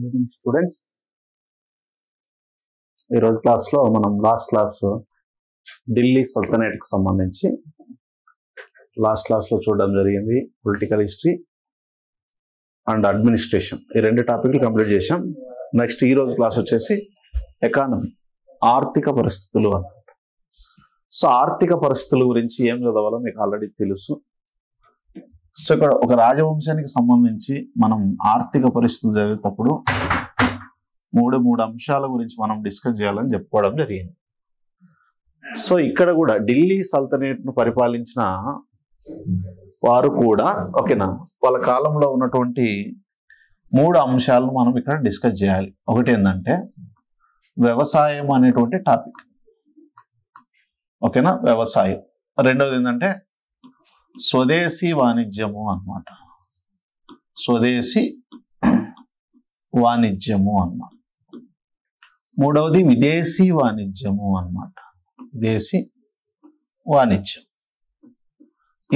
Students, ఈరోజు క్లాస్లో మనం లాస్ట్ క్లాస్ ఢిల్లీ సల్తనేట్కి సంబంధించి లాస్ట్ క్లాస్లో చూడడం జరిగింది. పొలిటికల్ హిస్టరీ అండ్ అడ్మినిస్ట్రేషన్, ఈ రెండు టాపిక్లు కంప్లీట్ చేశాం. నెక్స్ట్ ఈరోజు క్లాస్ వచ్చేసి ఎకానమీ, ఆర్థిక పరిస్థితులు అన్నమాట. సో ఆర్థిక పరిస్థితుల గురించి ఏం చదవాలో మీకు ఆల్రెడీ తెలుసు. సో ఇక్కడ ఒక రాజవంశానికి సంబంధించి మనం ఆర్థిక పరిస్థితులు చదివేటప్పుడు మూడు అంశాల గురించి మనం డిస్కస్ చేయాలని చెప్పుకోవడం జరిగింది. సో ఇక్కడ కూడా ఢిల్లీ సల్తనేట్ను పరిపాలించిన వారు కూడా ఓకేనా, వాళ్ళ కాలంలో ఉన్నటువంటి 3 అంశాలను మనం ఇక్కడ డిస్కస్ చేయాలి. ఒకటి ఏంటంటే వ్యవసాయం అనేటువంటి టాపిక్, ఓకేనా, వ్యవసాయం. రెండవది ఏంటంటే స్వదేశీ వాణిజ్యము అన్నమాట, స్వదేశీ వాణిజ్యము అన్నమాట. మూడవది విదేశీ వాణిజ్యము అన్నమాట, విదేశీ వాణిజ్యం.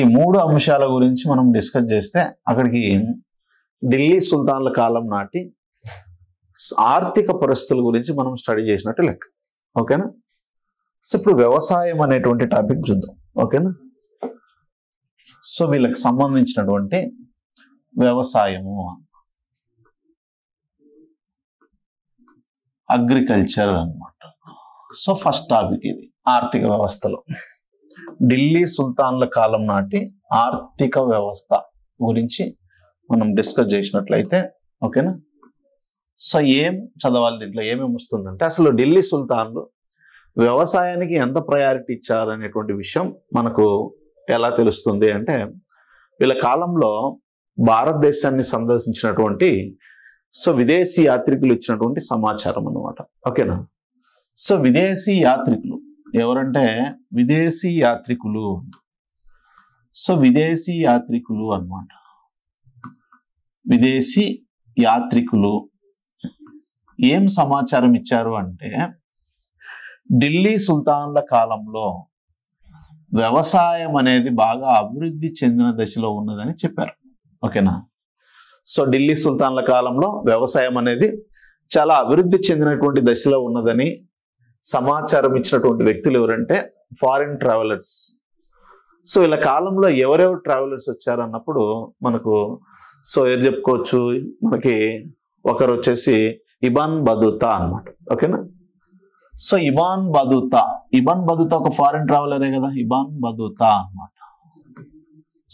ఈ 3 అంశాల గురించి మనం డిస్కస్ చేస్తే అక్కడికి ఢిల్లీ సుల్తాన్ల కాలం నాటి ఆర్థిక పరిస్థితుల గురించి మనం స్టడీ చేసినట్టు లెక్క. ఓకేనా. సో ఇప్పుడు వ్యవసాయం అనేటువంటి టాపిక్ చూద్దాం. ఓకేనా. సో వీళ్ళకి సంబంధించినటువంటి వ్యవసాయము, అగ్రికల్చర్ అన్నమాట. సో ఫస్ట్ టాపిక్ ఇది ఆర్థిక వ్యవస్థలో ఢిల్లీ సుల్తాన్ల కాలం నాటి ఆర్థిక వ్యవస్థ గురించి మనం డిస్కస్ చేసినట్లయితే ఓకేనా. సో ఏం చదవాలి, దీంట్లో ఏమేమి వస్తుందంటే అసలు ఢిల్లీ సుల్తాన్లు వ్యవసాయానికి ఎంత ప్రయారిటీ ఇచ్చారనేటువంటి విషయం మనకు ఎలా తెలుస్తుంది అంటే వీళ్ళ కాలంలో భారతదేశాన్ని సందర్శించినటువంటి సో విదేశీ యాత్రికులు ఇచ్చినటువంటి సమాచారం అన్నమాట. ఓకేనా. సో విదేశీ యాత్రికులు ఎవరంటే విదేశీ యాత్రికులు, సో విదేశీ యాత్రికులు అన్నమాట. విదేశీ యాత్రికులు ఏం సమాచారం ఇచ్చారు అంటే ఢిల్లీ సుల్తాన్ల కాలంలో వ్యవసాయం అనేది బాగా అభివృద్ధి చెందిన దశలో ఉన్నదని చెప్పారు. ఓకేనా. సో ఢిల్లీ సుల్తాన్ల కాలంలో వ్యవసాయం అనేది చాలా అభివృద్ధి చెందినటువంటి దశలో ఉన్నదని సమాచారం ఇచ్చినటువంటి వ్యక్తులు ఎవరంటే ఫారిన్ ట్రావెలర్స్. సో వీళ్ళ కాలంలో ఎవరెవరు ట్రావెలర్స్ వచ్చారన్నప్పుడు మనకు సో ఏం చెప్పుకోవచ్చు, మనకి ఒకరు వచ్చేసి ఇబాన్ బతుతా అన్నమాట. ఓకేనా. సో ఇబాన్ బతుతా ఒక ఫారిన్ ట్రావెలరే కదా, ఇబాన్ బతుతా అన్నమాట.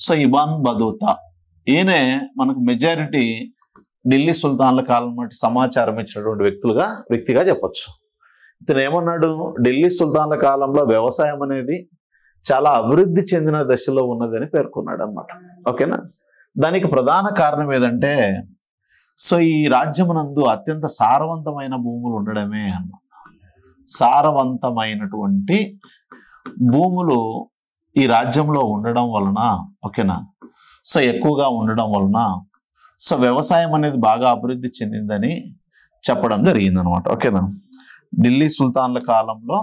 సో ఇబాన్ బతుతా ఈయనే మనకు మెజారిటీ ఢిల్లీ సుల్తాన్ల కాలం నాటి సమాచారం ఇచ్చినటువంటి వ్యక్తిగా చెప్పొచ్చు. ఇతను ఏమన్నాడు, ఢిల్లీ సుల్తాన్ల కాలంలో వ్యవసాయం అనేది చాలా అభివృద్ధి చెందిన దశలో ఉన్నదని పేర్కొన్నాడు అన్నమాట. ఓకేనా. దానికి ప్రధాన కారణం ఏదంటే సో ఈ రాజ్యమునందు అత్యంత సారవంతమైన భూములు ఉండడమే అన్నమాట. సారవంతమైనటువంటి భూములు ఈ రాజ్యంలో ఉండడం వలన ఓకేనా, సో ఎక్కువగా ఉండడం వలన సో వ్యవసాయం అనేది బాగా అభివృద్ధి చెందిందని చెప్పడం జరిగింది అనమాట. ఓకేనా. ఢిల్లీ సుల్తాన్ల కాలంలో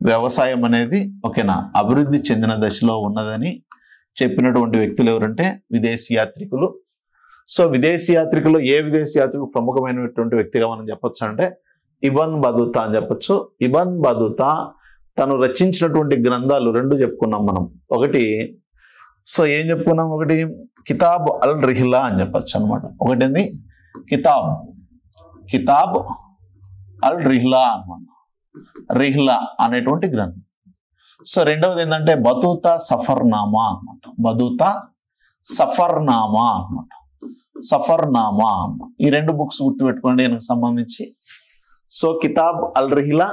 వ్యవసాయం అనేది ఓకేనా అభివృద్ధి చెందిన దశలో ఉన్నదని చెప్పినటువంటి వ్యక్తులు ఎవరంటే విదేశీ యాత్రికులు. సో విదేశీ యాత్రికులు ఏ విదేశీ యాత్రికులు ప్రముఖమైనటువంటి వ్యక్తిగా మనం చెప్పొచ్చు అంటే ఇబన్ బతుతా అని చెప్పొచ్చు. ఇబన్ బతుతా తను రచించినటువంటి గ్రంథాలు 2 చెప్పుకున్నాం మనం. ఒకటి సో ఏం చెప్పుకున్నాం, ఒకటి కితాబ్ అల్ రిహ్లా అని చెప్పొచ్చు అనమాట. ఒకటి కితాబ్ అల్ రిహ్లా అనమాట, రిహ్లా అనేటువంటి గ్రంథం. సో రెండవది ఏంటంటే బతుతా సఫర్నామా అనమాట, బతుతా సఫర్నామా అనమాట, సఫర్నామా అన్నమాట. ఈ 2 బుక్స్ గుర్తుపెట్టుకోండి దీనికి సంబంధించి. సో కితాబ్ అల్ రిహ్లా,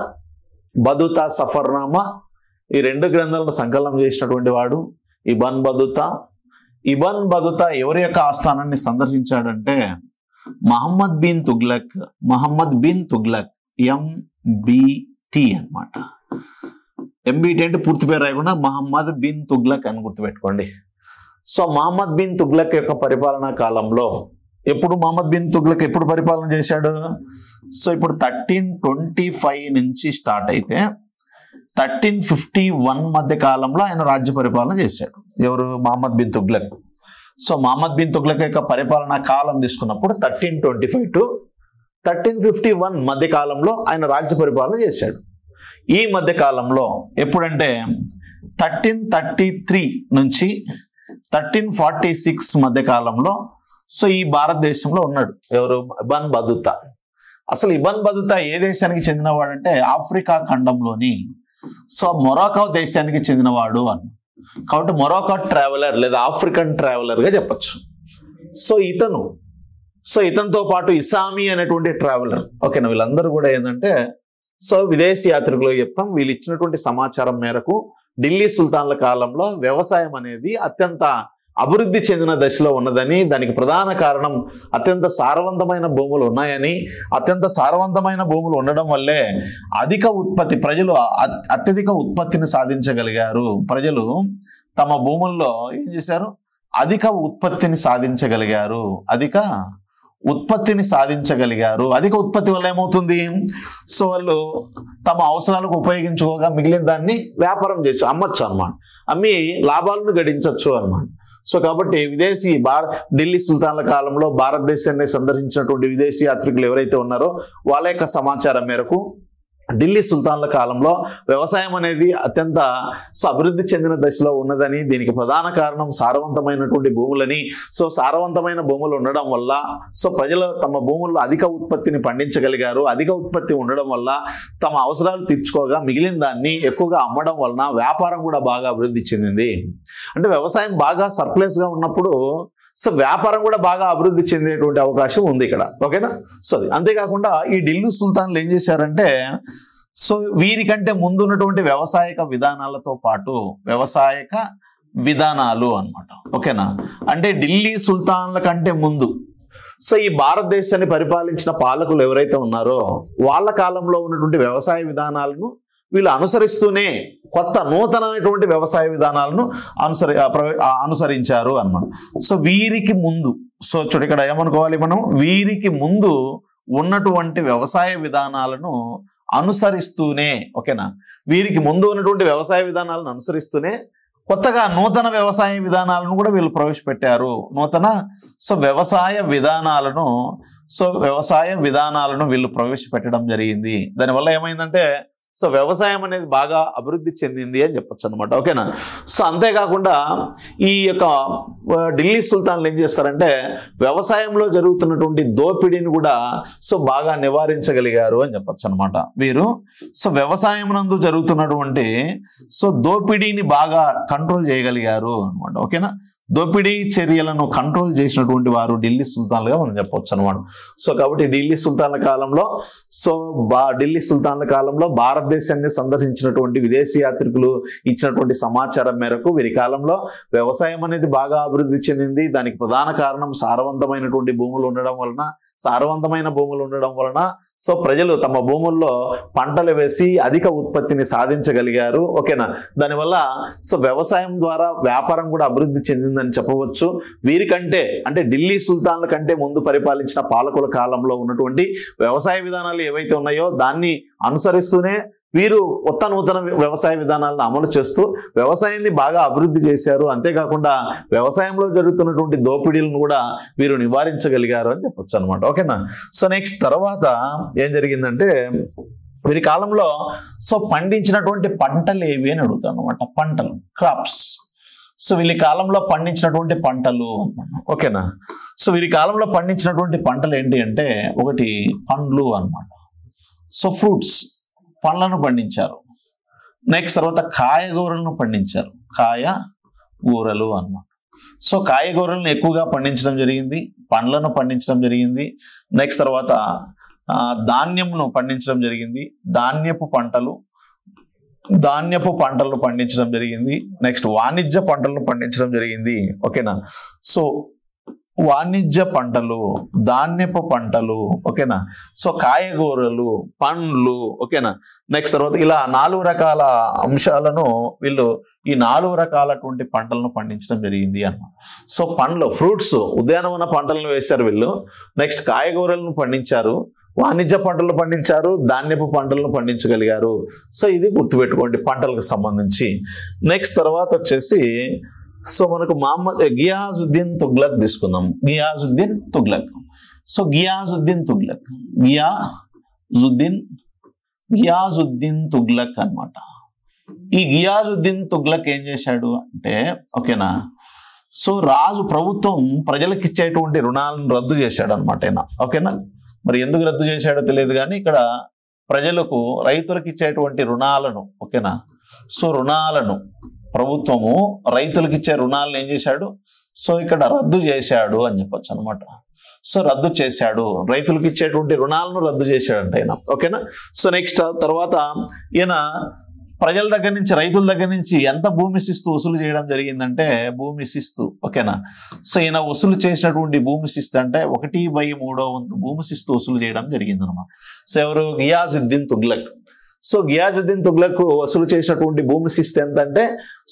బతుతా సఫర్నామా, ఈ 2 గ్రంథాలను సంకలనం చేసినటువంటి వాడు ఇబాన్ బతుతా. ఇబాన్ బతుతా ఎవరి యొక్క ఆస్థానాన్ని సందర్శించాడంటే మహమ్మద్ బిన్ తుగ్లక్ MBT అన్నమాట. MBT అంటే పూర్తి పేరు రాయకుండా మహమ్మద్ బిన్ తుగ్లక్ అని గుర్తుపెట్టుకోండి. సో మహమ్మద్ బిన్ తుగ్లక్ యొక్క పరిపాలనా కాలంలో మహమ్మద్ బిన్ తుగ్లక్ ఎప్పుడు పరిపాలన చేశాడు, సో ఇప్పుడు 1325 నుంచి స్టార్ట్ అయితే 1351 మధ్య కాలంలో ఆయన రాజ్య పరిపాలన చేశాడు. ఎవరు, మహమ్మద్ బిన్ తుగ్లక్. సో మహమ్మద్ బిన్ తుగ్లక్ యొక్క పరిపాలనా కాలం తీసుకున్నప్పుడు 1325 to 1351 మధ్య కాలంలో ఆయన రాజ్య పరిపాలన చేశాడు. ఈ మధ్య కాలంలో ఎప్పుడంటే 1333 నుంచి 1346 మధ్య కాలంలో సో ఈ భారతదేశంలో ఉన్నాడు. ఎవరు? ఇబ్న్ బతుతా. అసలు ఇబ్న్ బతుతా ఏ దేశానికి చెందినవాడంటే ఆఫ్రికా ఖండంలోని సో మొరాకో దేశానికి చెందినవాడు అని. కాబట్టి మొరాకో ట్రావెలర్ లేదా ఆఫ్రికన్ ట్రావెలర్ గా చెప్పచ్చు. సో ఇతనితో పాటు ఇసామి అనేటువంటి ట్రావెలర్. ఓకేనా, వీళ్ళందరూ కూడా ఏంటంటే సో విదేశీ యాత్రికులు చెప్తాం. వీళ్ళు ఇచ్చినటువంటి సమాచారం మేరకు ఢిల్లీ సుల్తాన్ల కాలంలో వ్యవసాయం అనేది అత్యంత అభివృద్ధి చెందిన దశలో ఉన్నదని, దానికి ప్రధాన కారణం అత్యంత సారవంతమైన భూములు ఉన్నాయని, అత్యంత సారవంతమైన భూములు ఉండడం వల్లే అధిక ఉత్పత్తి, ప్రజలు అత్యధిక ఉత్పత్తిని సాధించగలిగారు. ప్రజలు తమ భూముల్లో ఏం చేశారు? అధిక ఉత్పత్తిని సాధించగలిగారు. అధిక ఉత్పత్తి వల్ల ఏమవుతుంది? సో వాళ్ళు తమ అవసరాలకు ఉపయోగించుకోగా మిగిలిన దాన్ని వ్యాపారం చేసి అమ్మచ్చు అన్నమాట. అమ్మి లాభాలను గడించవచ్చు అన్నమాట. సో కాబట్టి ఢిల్లీ సుల్తాన్ల కాలంలో భారతదేశాన్ని సందర్శించినటువంటి విదేశీ యాత్రికులు ఎవరైతే ఉన్నారో వాళ్ళ యొక్క సమాచారం మేరకు ఢిల్లీ సుల్తాన్ల కాలంలో వ్యవసాయం అనేది అత్యంత అభివృద్ధి చెందిన దశలో ఉన్నదని, దీనికి ప్రధాన కారణం సారవంతమైనటువంటి భూములని, సో సారవంతమైన భూములు ఉండడం వల్ల సో ప్రజలు తమ భూముల్లో అధిక ఉత్పత్తిని పండించగలిగారు. అధిక ఉత్పత్తి ఉండడం వల్ల తమ అవసరాలు తీర్చుకోగా మిగిలిన దాన్ని ఎక్కువగా అమ్మడం వలన వ్యాపారం కూడా బాగా అభివృద్ధి చెందింది. అంటే వ్యవసాయం బాగా సర్ప్లస్ గా ఉన్నప్పుడు సో వ్యాపారం కూడా బాగా అభివృద్ధి చెందేటువంటి అవకాశం ఉంది ఇక్కడ. ఓకేనా. సో అంతేకాకుండా ఈ ఢిల్లీ సుల్తాన్లు ఏం చేశారంటే సో వీరికంటే ముందు ఉన్నటువంటి వ్యవసాయక విధానాలతో పాటు వ్యవసాయక విధానాలు అన్నమాట. ఓకేనా. అంటే ఢిల్లీ సుల్తాన్ల కంటే ముందు సో ఈ భారతదేశాన్ని పరిపాలించిన పాలకులు ఎవరైతే ఉన్నారో వాళ్ళ కాలంలో ఉన్నటువంటి వ్యవసాయ విధానాలను వీళ్ళు అనుసరిస్తూనే కొత్త నూతనమైనటువంటి వ్యవసాయ విధానాలను అనుసరించారు అన్నమాట. సో వీరికి ముందు సో చూడు ఇక్కడ ఏమనుకోవాలి మనం, వీరికి ముందు ఉన్నటువంటి వ్యవసాయ విధానాలను అనుసరిస్తూనే, ఓకేనా, వీరికి ముందు ఉన్నటువంటి వ్యవసాయ విధానాలను అనుసరిస్తూనే కొత్తగా నూతన వ్యవసాయ విధానాలను కూడా వీళ్ళు ప్రవేశపెట్టారు. వ్యవసాయ విధానాలను వీళ్ళు ప్రవేశపెట్టడం జరిగింది. దానివల్ల ఏమైందంటే సో వ్యవసాయం అనేది బాగా అభివృద్ధి చెందింది అని చెప్పొచ్చు అనమాట. ఓకేనా. సో అంతేకాకుండా ఈ యొక్క ఢిల్లీ సుల్తాన్లు ఏం చేస్తారంటే వ్యవసాయంలో జరుగుతున్నటువంటి దోపిడీని కూడా సో బాగా నివారించగలిగారు అని చెప్పొచ్చు అనమాట. వీరు సో వ్యవసాయం నందు జరుగుతున్నటువంటి సో దోపిడీని బాగా కంట్రోల్ చేయగలిగారు అనమాట. ఓకేనా. దోపిడీ చర్యలను కంట్రోల్ చేసినటువంటి వారు ఢిల్లీ సుల్తాన్లుగా మనం చెప్పవచ్చు అనమాట. సో కాబట్టి ఢిల్లీ సుల్తాన్ల కాలంలో భారతదేశాన్ని సందర్శించినటువంటి విదేశీ యాత్రికులు ఇచ్చినటువంటి సమాచారం మేరకు వీరి కాలంలో వ్యవసాయం అనేది బాగా అభివృద్ధి చెందింది. దానికి ప్రధాన కారణం సారవంతమైన భూములు ఉండడం వలన సో ప్రజలు తమ భూముల్లో పంటలు వేసి అధిక ఉత్పత్తిని సాధించగలిగారు. ఓకేనా. దానివల్ల సో వ్యవసాయం ద్వారా వ్యాపారం కూడా అభివృద్ధి చెందిందని చెప్పవచ్చు. వీరికంటే అంటే ఢిల్లీ సుల్తాన్ల కంటే ముందు పరిపాలించిన పాలకుల కాలంలో ఉన్నటువంటి వ్యవసాయ విధానాలు ఏవైతే ఉన్నాయో దాన్ని అనుసరిస్తూనే వీరు కొత్త నూతన వ్యవసాయ విధానాలను అమలు చేస్తూ వ్యవసాయాన్ని బాగా అభివృద్ధి చేశారు. అంతేకాకుండా వ్యవసాయంలో జరుగుతున్నటువంటి దోపిడీలను కూడా వీరు నివారించగలిగారు అని చెప్పొచ్చు అనమాట. ఓకేనా. సో నెక్స్ట్ తర్వాత ఏం జరిగిందంటే వీరి కాలంలో సో పండించినటువంటి పంటలు ఏవి అని అడుగుతాను అనమాట. పంటలు, క్రాప్స్. సో వీరి కాలంలో పండించినటువంటి పంటలు. ఓకేనా. సో వీరి కాలంలో పండించినటువంటి పంటలు ఏంటి అంటే ఒకటి పండ్లు అన్నమాట. సో ఫ్రూట్స్, పండ్లను పండించారు. నెక్స్ట్ తర్వాత కాయగూరలను పండించారు. కాయగూరలు అన్నమాట. సో కాయగూరలను ఎక్కువగా పండించడం జరిగింది, పండ్లను పండించడం జరిగింది. నెక్స్ట్ తర్వాత ధాన్యంను పండించడం జరిగింది, ధాన్యపు పంటలను పండించడం జరిగింది. నెక్స్ట్ వాణిజ్య పంటలను పండించడం జరిగింది. ఓకేనా. సో వాణిజ్య పంటలు, ధాన్యపు పంటలు, ఓకేనా. సో కాయగూరలు, పండ్లు, ఓకేనా. నెక్స్ట్ తర్వాత ఇలా 4 రకాల అంశాలను వీళ్ళు ఈ 4 రకాలటువంటి పంటలను పండించడం జరిగింది అన్నమాట. సో పండ్లు, ఫ్రూట్స్, ఉద్యానవన పంటలను వేశారు వీళ్ళు. నెక్స్ట్ కాయగూరలను పండించారు, వాణిజ్య పంటలు పండించారు, ధాన్యపు పంటలను పండించగలిగారు. సో ఇది గుర్తుపెట్టుకోండి పంటలకు సంబంధించి. నెక్స్ట్ తర్వాత వచ్చేసి సో మనకు గియాజుద్దీన్ తుగ్లక్ తీసుకుందాం. గియాజుద్దీన్ తుగ్లక్. సో గియాజుద్దీన్ తుగ్లక్, గియాజుద్దీన్ తుగ్లక్ అన్నమాట. ఈ గియాజుద్దీన్ తుగ్లక్ ఏం చేశాడు అంటే, ఓకేనా, సో రాజు ప్రభుత్వం ప్రజలకు ఇచ్చేటువంటి రుణాలను రద్దు చేశాడు అనమాట ఆయన. ఓకేనా, మరి ఎందుకు రద్దు చేశాడో తెలియదు కానీ ఇక్కడ ప్రజలకు, రైతులకు ఇచ్చేటువంటి రుణాలను, ఓకేనా, సో రుణాలను ప్రభుత్వము రైతులకు ఇచ్చే రుణాలను ఏం చేశాడు, సో ఇక్కడ రద్దు చేశాడు అని చెప్పొచ్చు అనమాట. సో రద్దు చేశాడు, రైతులకు ఇచ్చేటువంటి రుణాలను రద్దు చేశాడంట ఆయన. ఓకేనా, సో నెక్స్ట్ తర్వాత ఈయన ప్రజల దగ్గర నుంచి, రైతుల దగ్గర నుంచి ఎంత భూమి శిస్తు వసూలు చేయడం జరిగిందంటే, భూమి శిస్తు, ఓకేనా, సో ఈయన వసూలు చేసినటువంటి భూమి శిస్తు అంటే 1/3 వంతు భూమి శిస్తు వసూలు చేయడం జరిగింది అనమాట. సో ఎవరు, గియాజుద్దీన్ తుగ్లక్. సో గియాజుద్దీన్ తుగ్లక్ వసూలు చేసినటువంటి భూమి శిస్తు ఎంత అంటే,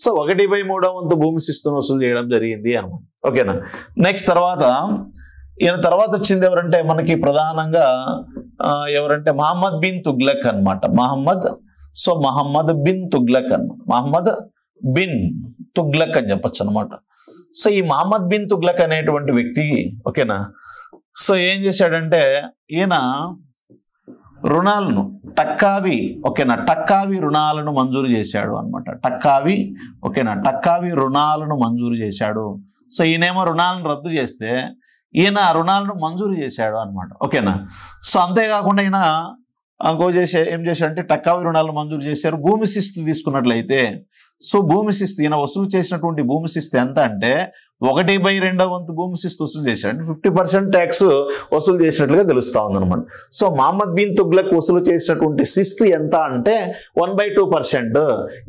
సో 1/3 వంతు భూమి శిస్తును వసూలు చేయడం జరిగింది అనమాట. ఓకేనా, నెక్స్ట్ తర్వాత ఈయన తర్వాత వచ్చింది ఎవరంటే మనకి ప్రధానంగా ఎవరంటే మహమ్మద్ బిన్ తుగ్లక్ అనమాట. మహమ్మద్ బిన్ తుగ్లక్ అన్నమాట. మహమ్మద్ బిన్ తుగ్లక్ అని చెప్పచ్చు అనమాట. సో ఈ మహమ్మద్ బిన్ తుగ్లక్ అనేటువంటి వ్యక్తి, ఓకేనా, సో ఏం చేశాడంటే ఈయన రుణాలను టక్కావి, ఓకేనా, టక్కావి రుణాలను మంజూరు చేశాడు అనమాట. టక్కావి, ఓకేనా, టక్కావి రుణాలను మంజూరు చేశాడు. సో ఈయనేమో రుణాలను రద్దు చేస్తే ఈయన రుణాలను మంజూరు చేశాడు అనమాట. ఓకేనా, సో అంతేకాకుండా ఈయన ఏం చేశాడంటే టక్కావి రుణాలను మంజూరు చేశారు. భూమి శిస్తు తీసుకున్నట్లయితే, సో భూమి శిస్తు ఈయన వసూలు చేసినటువంటి భూమి శిస్తు ఎంత అంటే 1/2 వంతు భూమి శిస్తు వసూలు చేశాడు. 50% ట్యాక్స్ వసూలు చేసినట్లుగా తెలుస్తా ఉందన్నమాట. సో మహమ్మద్ బిన్ తుగ్లక్ వసూలు చేసినటువంటి శిస్తు ఎంత అంటే 1/2%.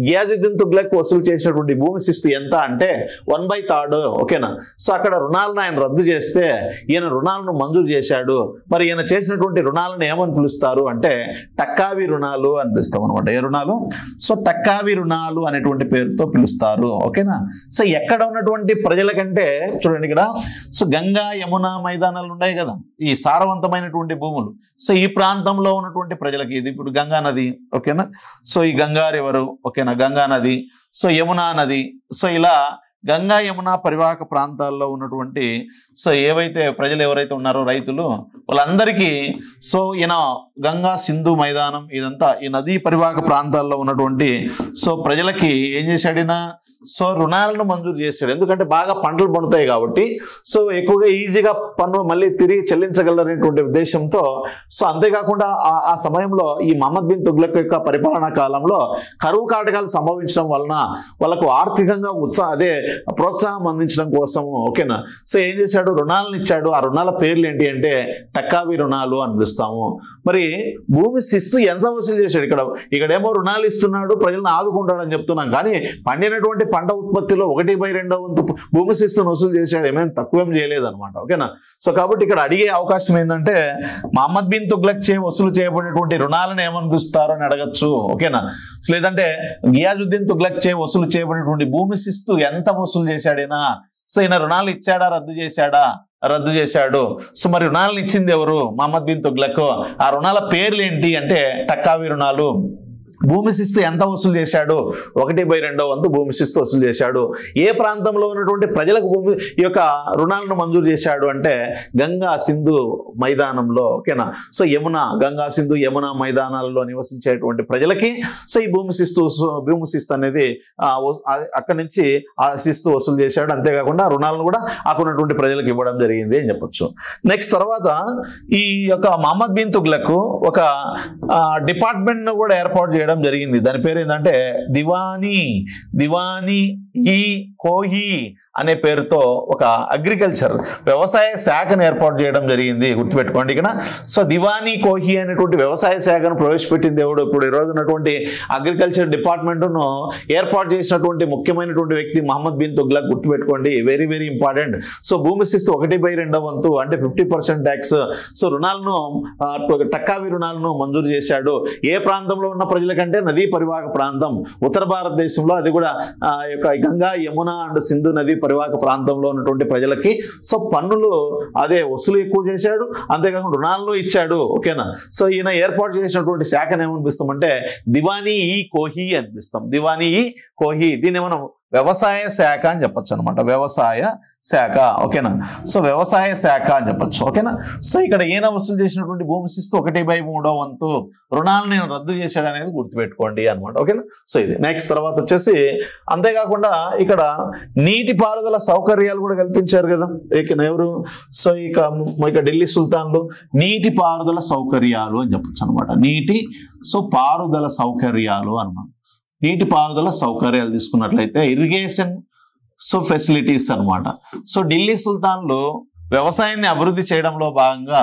గియాజుద్దీన్ తుగ్లక్ వసూలు చేసినటువంటి భూమి శిస్తు ఎంత అంటే 1/3. ఓకేనా, సో అక్కడ రుణాలను ఆయన రద్దు చేస్తే ఈయన రుణాలను మంజూరు చేశాడు. మరి ఈయన చేసినటువంటి రుణాలను ఏమని పిలుస్తారు అంటే టక్కావి రుణాలు అని పిలుస్తాం అనమాట. ఏ రుణాలు? సో టక్కావి రుణాలు అనేటువంటి పేరుతో పిలుస్తారు. ఓకేనా, సో ఎక్కడ ఉన్నటువంటి ప్రజలకంటే చూడండి ఇక్కడ, సో గంగా యమున మైదానాలు ఉన్నాయి కదా, ఈ సారవంతమైనటువంటి భూములు. సో ఈ ప్రాంతంలో ఉన్నటువంటి ప్రజలకి ఇది ఇప్పుడు గంగా నది, ఓకేనా, సో ఈ గంగా రివరు, ఓకేనా, గంగా నది, సో యమునా నది, సో ఇలా గంగా యమున పరివాహక ప్రాంతాల్లో ఉన్నటువంటి సో ఏవైతే ప్రజలు ఎవరైతే ఉన్నారో రైతులు వాళ్ళందరికీ, సో ఈయన గంగా సింధు మైదానం ఇదంతా ఈ నదీ పరివాహక ప్రాంతాల్లో ఉన్నటువంటి సో ప్రజలకి ఏం చేశాడు ఈయన, సో రుణాలను మంజూరు చేశాడు. ఎందుకంటే బాగా పంటలు పండుతాయి కాబట్టి, సో ఎక్కువగా ఈజీగా పన్ను మళ్ళీ తిరిగి చెల్లించగలరనేటువంటి ఉద్దేశంతో, సో అంతేకాకుండా ఆ సమయంలో ఈ మహమ్మద్ బిన్ తుగ్లక్ యొక్క పరిపాలనా కాలంలో కరువు కాటకాలు సంభవించడం వలన వాళ్ళకు ఆర్థికంగా ప్రోత్సాహం అందించడం కోసం, ఓకేనా, సో ఏం చేశాడు, రుణాలను ఇచ్చాడు. ఆ రుణాల పేర్లు ఏంటి అంటే టక్కావి రుణాలు అని పిలుస్తాము. మరి భూమి శిస్తు ఎంత వసూలు చేశాడు? ఇక్కడేమో రుణాలు ఇస్తున్నాడు, ప్రజలను ఆదుకుంటాడు అని చెప్తున్నాం, కానీ పండినటువంటి పంట ఉత్పత్తిలో 1/2 వంతు భూమి శిస్తును వసూలు చేశాడు. ఏమైనా తక్కువేం చేయలేదన్నమాట. ఓకేనా, సో కాబట్టి ఇక్కడ అడిగే అవకాశం ఏంటంటే మహమ్మద్ బిన్ తుగ్లక్ వసూలు చేయబడినటువంటి రుణాలను ఏమని పిలుస్తారు అని అడగచ్చు. ఓకేనా, లేదంటే గియాజుద్దీన్ తుగ్లక్ వసూలు చేయబడినటువంటి భూమి శిస్తు ఎంత వసూలు చేశాడైనా, సో ఈయన రుణాలు ఇచ్చాడా రద్దు చేశాడా? రద్దు చేశాడు. సో మరి రుణాలను ఇచ్చింది ఎవరు? మహమ్మద్ బిన్ తుగ్లక్. ఆ రుణాల పేర్లు ఏంటి అంటే టక్కావి రుణాలు. భూమి శిస్తు ఎంత వసూలు చేశాడు? 1/2 వంతు భూమి శిస్తు వసూలు చేశాడు. ఏ ప్రాంతంలో ఉన్నటువంటి ప్రజలకు భూమి ఈ యొక్క రుణాలను మంజూరు చేశాడు అంటే గంగా సింధు మైదానంలో. ఓకేనా, సో గంగా సింధు యమున మైదానాలలో నివసించేటువంటి ప్రజలకి సో ఈ భూమి శిస్తు అనేది అక్కడి నుంచి ఆ శిస్తు వసూలు చేశాడు. అంతేకాకుండా రుణాలను కూడా అక్కడ ఉన్నటువంటి ప్రజలకు ఇవ్వడం జరిగింది అని చెప్పొచ్చు. నెక్స్ట్ తర్వాత ఈ యొక్క మహమ్మద్ బిన్ తుగ్లక్ ఒక డిపార్ట్మెంట్ ను కూడా ఏర్పాటు చేయడం జరిగింది. దాని పేరు ఏంటంటే దివానీ ఈ కోహి అనే పేరుతో ఒక అగ్రికల్చర్ వ్యవసాయ శాఖను ఏర్పాటు చేయడం జరిగింది. గుర్తుపెట్టుకోండి ఇక్కడ. సో దివానీ కోహి అనేటువంటి వ్యవసాయ శాఖను ప్రవేశపెట్టింది ఎవడు? ఇప్పుడు ఈరోజు ఉన్నటువంటి అగ్రికల్చర్ డిపార్ట్మెంట్ను ఏర్పాటు చేసినటువంటి ముఖ్యమైనటువంటి వ్యక్తి మహమ్మద్ బిన్ తుగ్లక్. గుర్తుపెట్టుకోండి, వెరీ వెరీ ఇంపార్టెంట్. సో భూమి శిస్తు 1/2 వంతు అంటే 50% ట్యాక్స్. సో రుణాలను టక్కావి రుణాలను మంజూరు చేశాడు. ఏ ప్రాంతంలో ఉన్న ప్రజలకంటే నదీ పరివాహక ప్రాంతం ఉత్తర భారతదేశంలో, అది కూడా గంగా యమున అండ్ సింధు నది పరివాహక ప్రాంతంలో ఉన్నటువంటి ప్రజలకి సో పన్నులు వసూలు ఎక్కువ చేశాడు. అంతేకాకుండా రుణాలను ఇచ్చాడు. ఓకేనా, సో ఈయన ఏర్పాటు చేసినటువంటి శాఖను ఏమనిపిస్తామంటే దివానీ ఈ కోహి అనిపిస్తాం. దివానీ ఈ కోహి, దీన్ని మనం వ్యవసాయ శాఖ అని చెప్పొచ్చు అనమాట. వ్యవసాయ శాఖ, ఓకేనా. సో వ్యవసాయ శాఖ అని చెప్పొచ్చు, ఓకేనా. సో ఇక్కడ ఈయన వసూలు చేసినటువంటి భూమి శిస్తు 1/3 వంతు రుణాలను నేను రద్దు చేశాడు అనేది గుర్తుపెట్టుకోండి అనమాట, ఓకేనా. సో ఇది నెక్స్ట్. తర్వాత వచ్చేసి అంతేకాకుండా ఇక్కడ నీటిపారుదల సౌకర్యాలు కూడా కల్పించారు కదా ఎవరు. సో ఇక ఢిల్లీ సుల్తాన్లు నీటిపారుదల సౌకర్యాలు అని చెప్పొచ్చు అనమాట. పారుదల సౌకర్యాలు అనమాట. నీటిపారుదల సౌకర్యాలు తీసుకున్నట్లయితే ఇరిగేషన్ ఫెసిలిటీస్ అనమాట. సో ఢిల్లీ సుల్తాన్లు వ్యవసాయాన్ని అభివృద్ధి చేయడంలో భాగంగా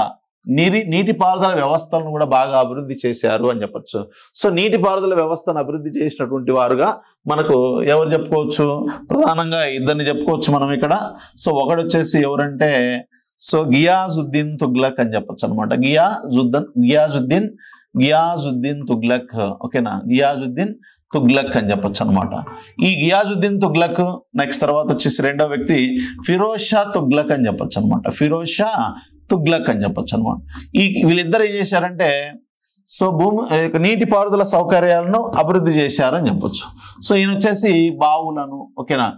నీటిపారుదల వ్యవస్థలను కూడా బాగా అభివృద్ధి చేశారు అని చెప్పొచ్చు. సో నీటిపారుదల వ్యవస్థను అభివృద్ధి చేసినటువంటి వారుగా మనకు ఎవరు చెప్పుకోవచ్చు, ప్రధానంగా ఇద్దరిని చెప్పుకోవచ్చు మనం ఇక్కడ. సో ఒకడు వచ్చేసి ఎవరంటే గియాజుద్దీన్ తుగ్లక్ అని చెప్పొచ్చు అనమాట. గియాజుద్దీన్ తుగ్లక్, ఓకేనా. గియాజుద్దీన్ తుగ్లక్ అని చెప్పొచ్చు అనమాట. ఈ గియాజుద్దీన్ తుగ్లక్ నెక్స్ట్ తర్వాత వచ్చేసి రెండో వ్యక్తి ఫిరోజ్ షా తుగ్లక్ అని చెప్పొచ్చు అనమాట. ఫిరోజ్ షా తుగ్లక్ అని చెప్పొచ్చు అనమాట. వీళ్ళిద్దరు ఏం చేశారంటే నీటిపారుదల సౌకర్యాలను అభివృద్ధి చేశారని చెప్పొచ్చు. సో ఈయన వచ్చేసి బావులను, ఓకేనా.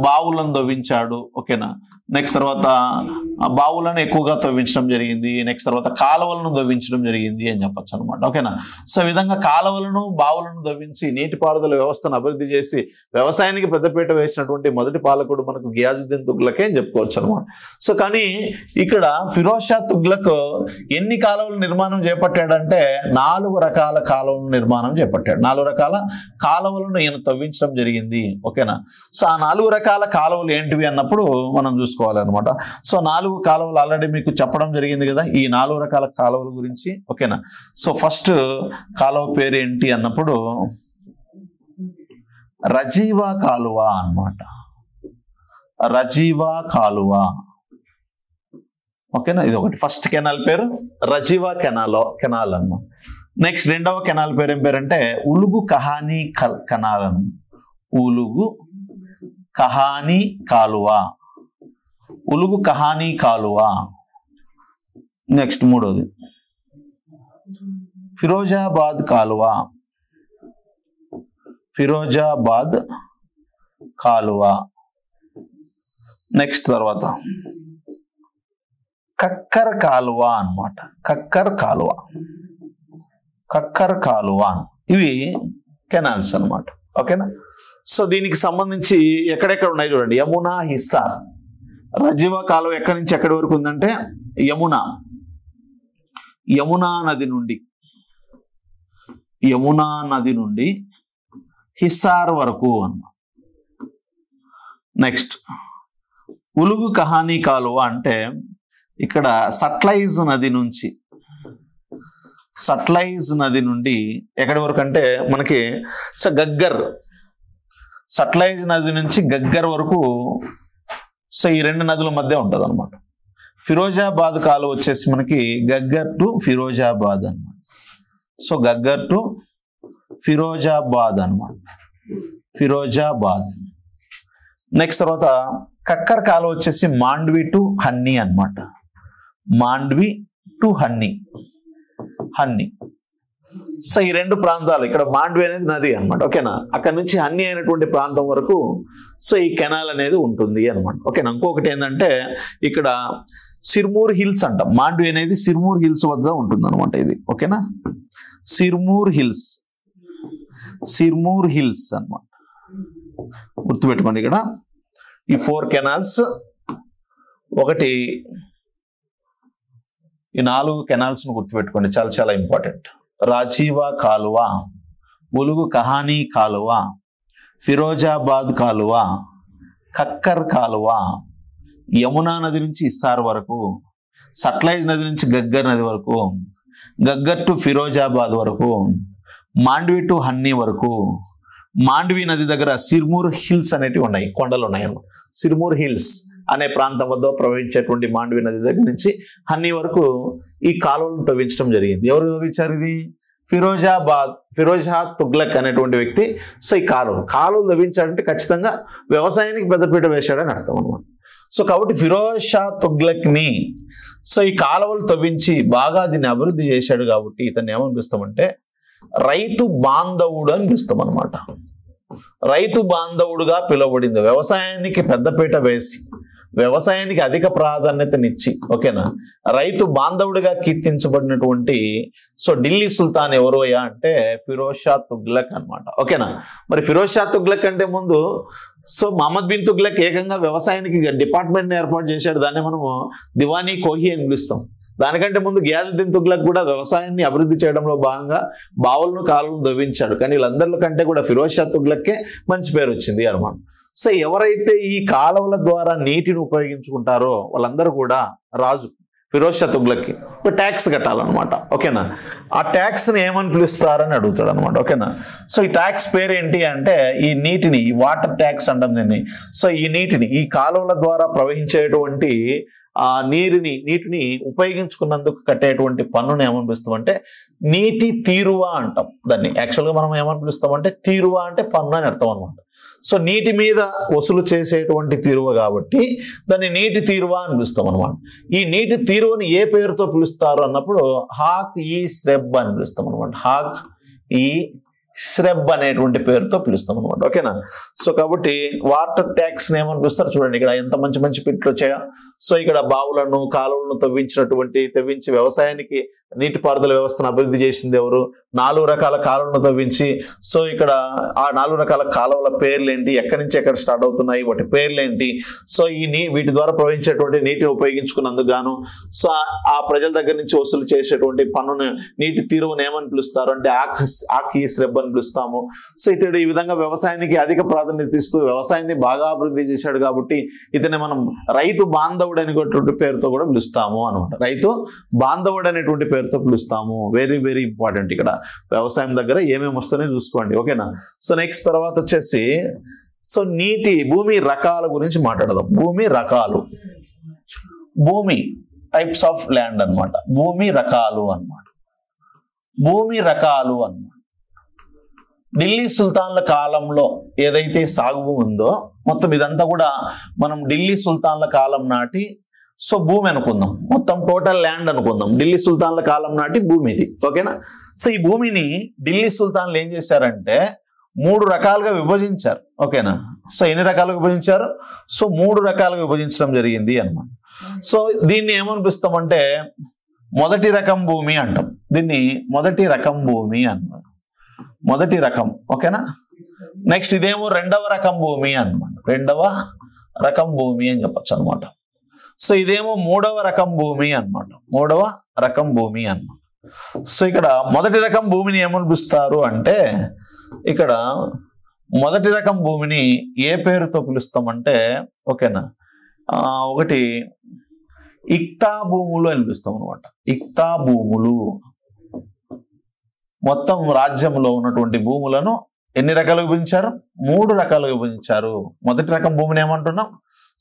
బావులను తవ్వించాడు, ఓకేనా. నెక్స్ట్ తర్వాత బావులను ఎక్కువగా తవ్వించడం జరిగింది. నెక్స్ట్ తర్వాత కాలువలను తవ్వించడం జరిగింది అని చెప్పొచ్చు అనమాట, ఓకేనా. సో ఈ విధంగా కాలువలను బావులను తవ్వించి నీటిపారుదల వ్యవస్థను అభివృద్ధి చేసి వ్యవసాయానికి పెద్దపీట వేసినటువంటి మొదటి పాలకుడు మనకు గియాజుద్దీన్ తుగ్లకే అని చెప్పుకోవచ్చు అనమాట. సో కానీ ఇక్కడ ఫిరోజ్ షా తుగ్లక్ ఎన్ని కాలువల నిర్మాణం చేపట్టాడంటే 4 రకాల కాలువల నిర్మాణం చేపట్టాడు. 4 రకాల కాలువలను ఈయన తవ్వించడం జరిగింది, ఓకేనా. సో ఆ 4 రకాల కాలువలు ఏంటివి అన్నప్పుడు మనం చూసుకోవాలన్నమాట. సో 4 కాలువలు ఆల్రెడీ మీకు చెప్పడం జరిగింది కదా, ఈ 4 రకాల కాలువల గురించి, ఓకేనా. సో ఫస్ట్ కాలువ పేరు ఏంటి అన్నప్పుడు రజీవా కాలువ అన్నమాట. రజీవా కాలువ, ఓకేనా. ఇది ఒకటి ఫస్ట్ కెనాల్ పేరు రజీవా కెనాల్ అన్నమాట. నెక్స్ట్ రెండవ కెనాల్ పేరు ఏం పేరంటే ఉలుగు కహానీ కెనాల్ అన్నమాట. ఉలుగు కహానీ కాలువ, ఉలుగు కహానీ కాలువ. నెక్స్ట్ మూడోది ఫిరోజాబాద్ కాలువ. ఫిరోజాబాద్ కాలువ. నెక్స్ట్ తర్వాత కక్కర్ కాలువ అన్నమాట. కక్కర్ కాలువ, కక్కర్ కాలువ. ఇవి కెనాల్స్ అన్నమాట, ఓకేనా. సో దీనికి సంబంధించి ఎక్కడెక్కడ ఉన్నాయి చూడండి. యమునా హిస్సార్. రజీవా కాలువ ఎక్కడి నుంచి ఎక్కడి వరకు ఉందంటే యమునా నది నుండి హిస్సార్ వరకు అన్న. నెక్స్ట్ ఉలుగు కహానీ కాలువ అంటే ఇక్కడ సట్లైజ్ నది నుండి ఎక్కడి వరకు అంటే మనకి గగ్గర్, సట్లైజ్ నది నుంచి గగ్గర్ వరకు. సో ఈ 2 నదుల మధ్య ఉంటుంది అనమాట. ఫిరోజాబాద్ కాలువ వచ్చేసి మనకి గగ్గర్ టు ఫిరోజాబాద్ అనమాట. సో గగ్గర్ టు ఫిరోజాబాద్ అనమాట. ఫిరోజాబాద్. నెక్స్ట్ తర్వాత కక్కర్ కాలువ వచ్చేసి మాండ్వి టు హన్నీ అనమాట. Mandvi to Hanny. సో ఈ 2 ప్రాంతాలు, ఇక్కడ మాండ్వి అనేది నది అనమాట, ఓకేనా. అక్కడ నుంచి హన్నీ అయినటువంటి ప్రాంతం వరకు సో ఈ కెనాల్ అనేది ఉంటుంది అనమాట, ఓకేనా. ఇంకొకటి ఏంటంటే ఇక్కడ సిర్మూర్ హిల్స్ అంటాం. మాండ్వి అనేది సిర్మూర్ హిల్స్ వద్ద ఉంటుంది అనమాట ఇది, ఓకేనా. సిర్మూర్ హిల్స్ అనమాట, గుర్తుపెట్టుకోండి. ఇక్కడ ఈ 4 కెనాల్స్, ఒకటి ఈ 4 కెనాల్స్ ను గుర్తుపెట్టుకోండి, చాలా చాలా ఇంపార్టెంట్. రాజీవా కాలువ, ఉలుగు కహానీ కాలువ, ఫిరోజాబాద్ కాలువ, కక్కర్ కాలువ, యమునా నది నుంచి హిస్సార్ వరకు, సట్లైజ్ నది నుంచి గగ్గర్ నది వరకు, గగ్గర్ టు ఫిరోజాబాద్ వరకు, మాండ్వి టు హన్నీ వరకు, మాండ్వి నది దగ్గర సిర్మూర్ హిల్స్ అనేటివి ఉన్నాయి, కొండలు ఉన్నాయి. సిర్మూర్ హిల్స్ అనే ప్రాంతం వద్ద ప్రవహించేటువంటి మాండ్వి నది దగ్గర నుంచి హన్నీ వరకు ఈ కాలువలను తవ్వించడం జరిగింది. ఎవరు తవ్వించారు ఇది? ఫిరోజ్ షా తుగ్లక్ అనేటువంటి వ్యక్తి. సో ఈ కాలువలు తవ్వించాడంటే ఖచ్చితంగా వ్యవసాయానికి పెద్దపీట వేశాడని అర్థం అనమాట. సో కాబట్టి ఫిరోజ్ షా తుగ్లక్ ని సో ఈ కాలువలు తవ్వించి బాగా దీన్ని అభివృద్ధి చేశాడు కాబట్టి ఇతన్ని ఏమనిపిస్తామంటే రైతు బాంధవుడు అని పిలుస్తాం అనమాట. రైతు బాంధవుడుగా పిలువబడింది. వ్యవసాయానికి పెద్దపీట వేసి వ్యవసాయానికి అధిక ప్రాధాన్యతనిచ్చి ఓకేనా రైతు బాంధవుడిగా కీర్తించబడినటువంటి సో ఢిల్లీ సుల్తాన్ ఎవరోయా అంటే ఫిరోజ్ షా తుగ్లక్ అన్నమాట. ఓకేనా. మరి ఫిరోజ్ షా తుగ్లక్ అంటే ముందు సో మహమ్మద్ బిన్ తుగ్లక్ ఏకంగా వ్యవసాయానికి డిపార్ట్మెంట్ ఏర్పాటు చేశాడు. దాన్ని మనము దివానీ కోహి అని పిలుస్తాం. దానికంటే ముందు గియాజుద్దీన్ తుగ్లక్ కూడా వ్యవసాయాన్ని అభివృద్ధి చేయడంలో భాగంగా బావులను కాలువలను దవ్వించాడు. కానీ వీళ్ళందరిలో కంటే కూడా ఫిరోజ్ షా తుగ్లక్కే మంచి పేరు వచ్చింది అన్నమాట. సో ఎవరైతే ఈ కాలువల ద్వారా నీటిని ఉపయోగించుకుంటారో వాళ్ళందరూ కూడా రాజు ఫిరోజ్ షా తుగ్లక్కి ఒక ట్యాక్స్ కట్టాలన్నమాట. ఓకేనా. ఆ ట్యాక్స్ని ఏమని పిలుస్తారని అడుగుతాడు అనమాట. ఓకేనా. సో ఈ ట్యాక్స్ పేరు ఏంటి అంటే ఈ నీటిని ఈ వాటర్ ట్యాక్స్ అంటాం దీన్ని. సో ఈ నీటిని ఈ కాలువల ద్వారా ప్రవహించేటువంటి ఆ నీటిని ఉపయోగించుకున్నందుకు కట్టేటువంటి పన్నును ఏమని పిలుస్తామంటే నీటి తీరువా అంటాం దాన్ని. యాక్చువల్గా మనం ఏమని పిలుస్తామంటే తీరువా అంటే పన్ను అని అర్థం అనమాట. సో నీటి మీద వసూలు చేసేటువంటి తీరువ కాబట్టి దాన్ని నీటి తీరువ అని పిలుస్తాం అనమాట. ఈ నీటి తీరువని ఏ పేరుతో పిలుస్తారు అన్నప్పుడు హాక్ ఈ శ్రెబ్ అని పిలుస్తాం అనమాట. హాక్ ఈ శ్రెబ్ అనేటువంటి పేరుతో పిలుస్తాం అనమాట. ఓకేనా. సో కాబట్టి వాటర్ ట్యాక్స్ ఏమని పిలుస్తారు చూడండి. ఇక్కడ ఎంత మంచి మంచి పిట్లు వచ్చాయో. సో ఇక్కడ బావులను కాలువలను తవ్వించి వ్యవసాయానికి నీటిపారుదల వ్యవస్థను అభివృద్ధి చేసింది ఎవరు? 4 రకాల కాలువలను తవ్వించి సో ఇక్కడ ఆ 4 రకాల కాలువల పేర్లేంటి, ఎక్కడి నుంచి ఎక్కడ స్టార్ట్ అవుతున్నాయి, వాటి పేర్లేంటి, సో వీటి ద్వారా ప్రవహించేటువంటి నీటిని ఉపయోగించుకున్నందుకు గాను సో ఆ ప్రజల దగ్గర నుంచి వసూలు చేసేటువంటి పన్నును నీటి తీరువను ఏమని పిలుస్తారు అంటే ఆక్ ఈ శ్రెబ్ అని పిలుస్తాము. సో ఇతడు ఈ విధంగా వ్యవసాయానికి అధిక ప్రాధాన్యత ఇస్తూ వ్యవసాయాన్ని బాగా అభివృద్ధి చేశాడు కాబట్టి ఇతని మనం రైతు బాంధవుడు అనేటువంటి పేరుతో కూడా పిలుస్తాము అనమాట. రైతు బాంధవుడు అనేటువంటి పేరుతో పిలుస్తాము. Very very important. ఇక్కడ వ్యవసాయం దగ్గర ఏమేమి వస్తాయో చూసుకోండి. ఓకేనా. సో నెక్స్ట్ తర్వాత వచ్చేసి సో భూమి రకాల గురించి మాట్లాడదాం. భూమి రకాలు, భూమి టైప్స్ ఆఫ్ ల్యాండ్ అన్నమాట. భూమి రకాలు అన్నమాట. భూమి రకాలు అన్నమాట. ఢిల్లీ సుల్తాన్ల కాలంలో ఏదైతే సాగు భూమి ఉందో మొత్తం ఇదంతా కూడా మనం ఢిల్లీ సుల్తాన్ల కాలం నాటి సో భూమి అనుకుందాం. మొత్తం టోటల్ ల్యాండ్ అనుకుందాం. ఢిల్లీ సుల్తాన్ల కాలం నాటి భూమి ఇది. ఓకేనా. సో ఈ భూమిని ఢిల్లీ సుల్తాన్లు ఏం చేశారంటే 3 రకాలుగా విభజించారు. ఓకేనా. సో ఎన్ని రకాలుగా విభజించారు? సో 3 రకాలుగా విభజించడం జరిగింది అన్నమాట. సో దీన్ని ఏమని పిలుస్తామంటే మొదటి రకం భూమి అంటాం. దీన్ని మొదటి రకం భూమి అన్నమాట. మొదటి రకం. ఓకేనా. నెక్స్ట్ ఇదేమో రెండవ రకం భూమి అన్నమాట. రెండవ రకం భూమి అని చెప్పచ్చు అనమాట. సో ఇదేమో మూడవ రకం భూమి అన్నమాట. మూడవ రకం భూమి అన్నమాట. సో ఇక్కడ మొదటి రకం భూమిని ఏమని పిలుస్తారు అంటే ఇక్కడ మొదటి రకం భూమిని ఏ పేరుతో పిలుస్తామంటే ఓకేనా ఒకటి ఇక్తా భూములు అని పిలుస్తాం అనమాట. ఇక్తా భూములు. మొత్తం రాజ్యంలో ఉన్నటువంటి భూములను ఎన్ని రకాలుగా విభజించారు? 3 రకాలుగా విభజించారు. మొదటి రకం భూమిని ఏమంటున్నాం?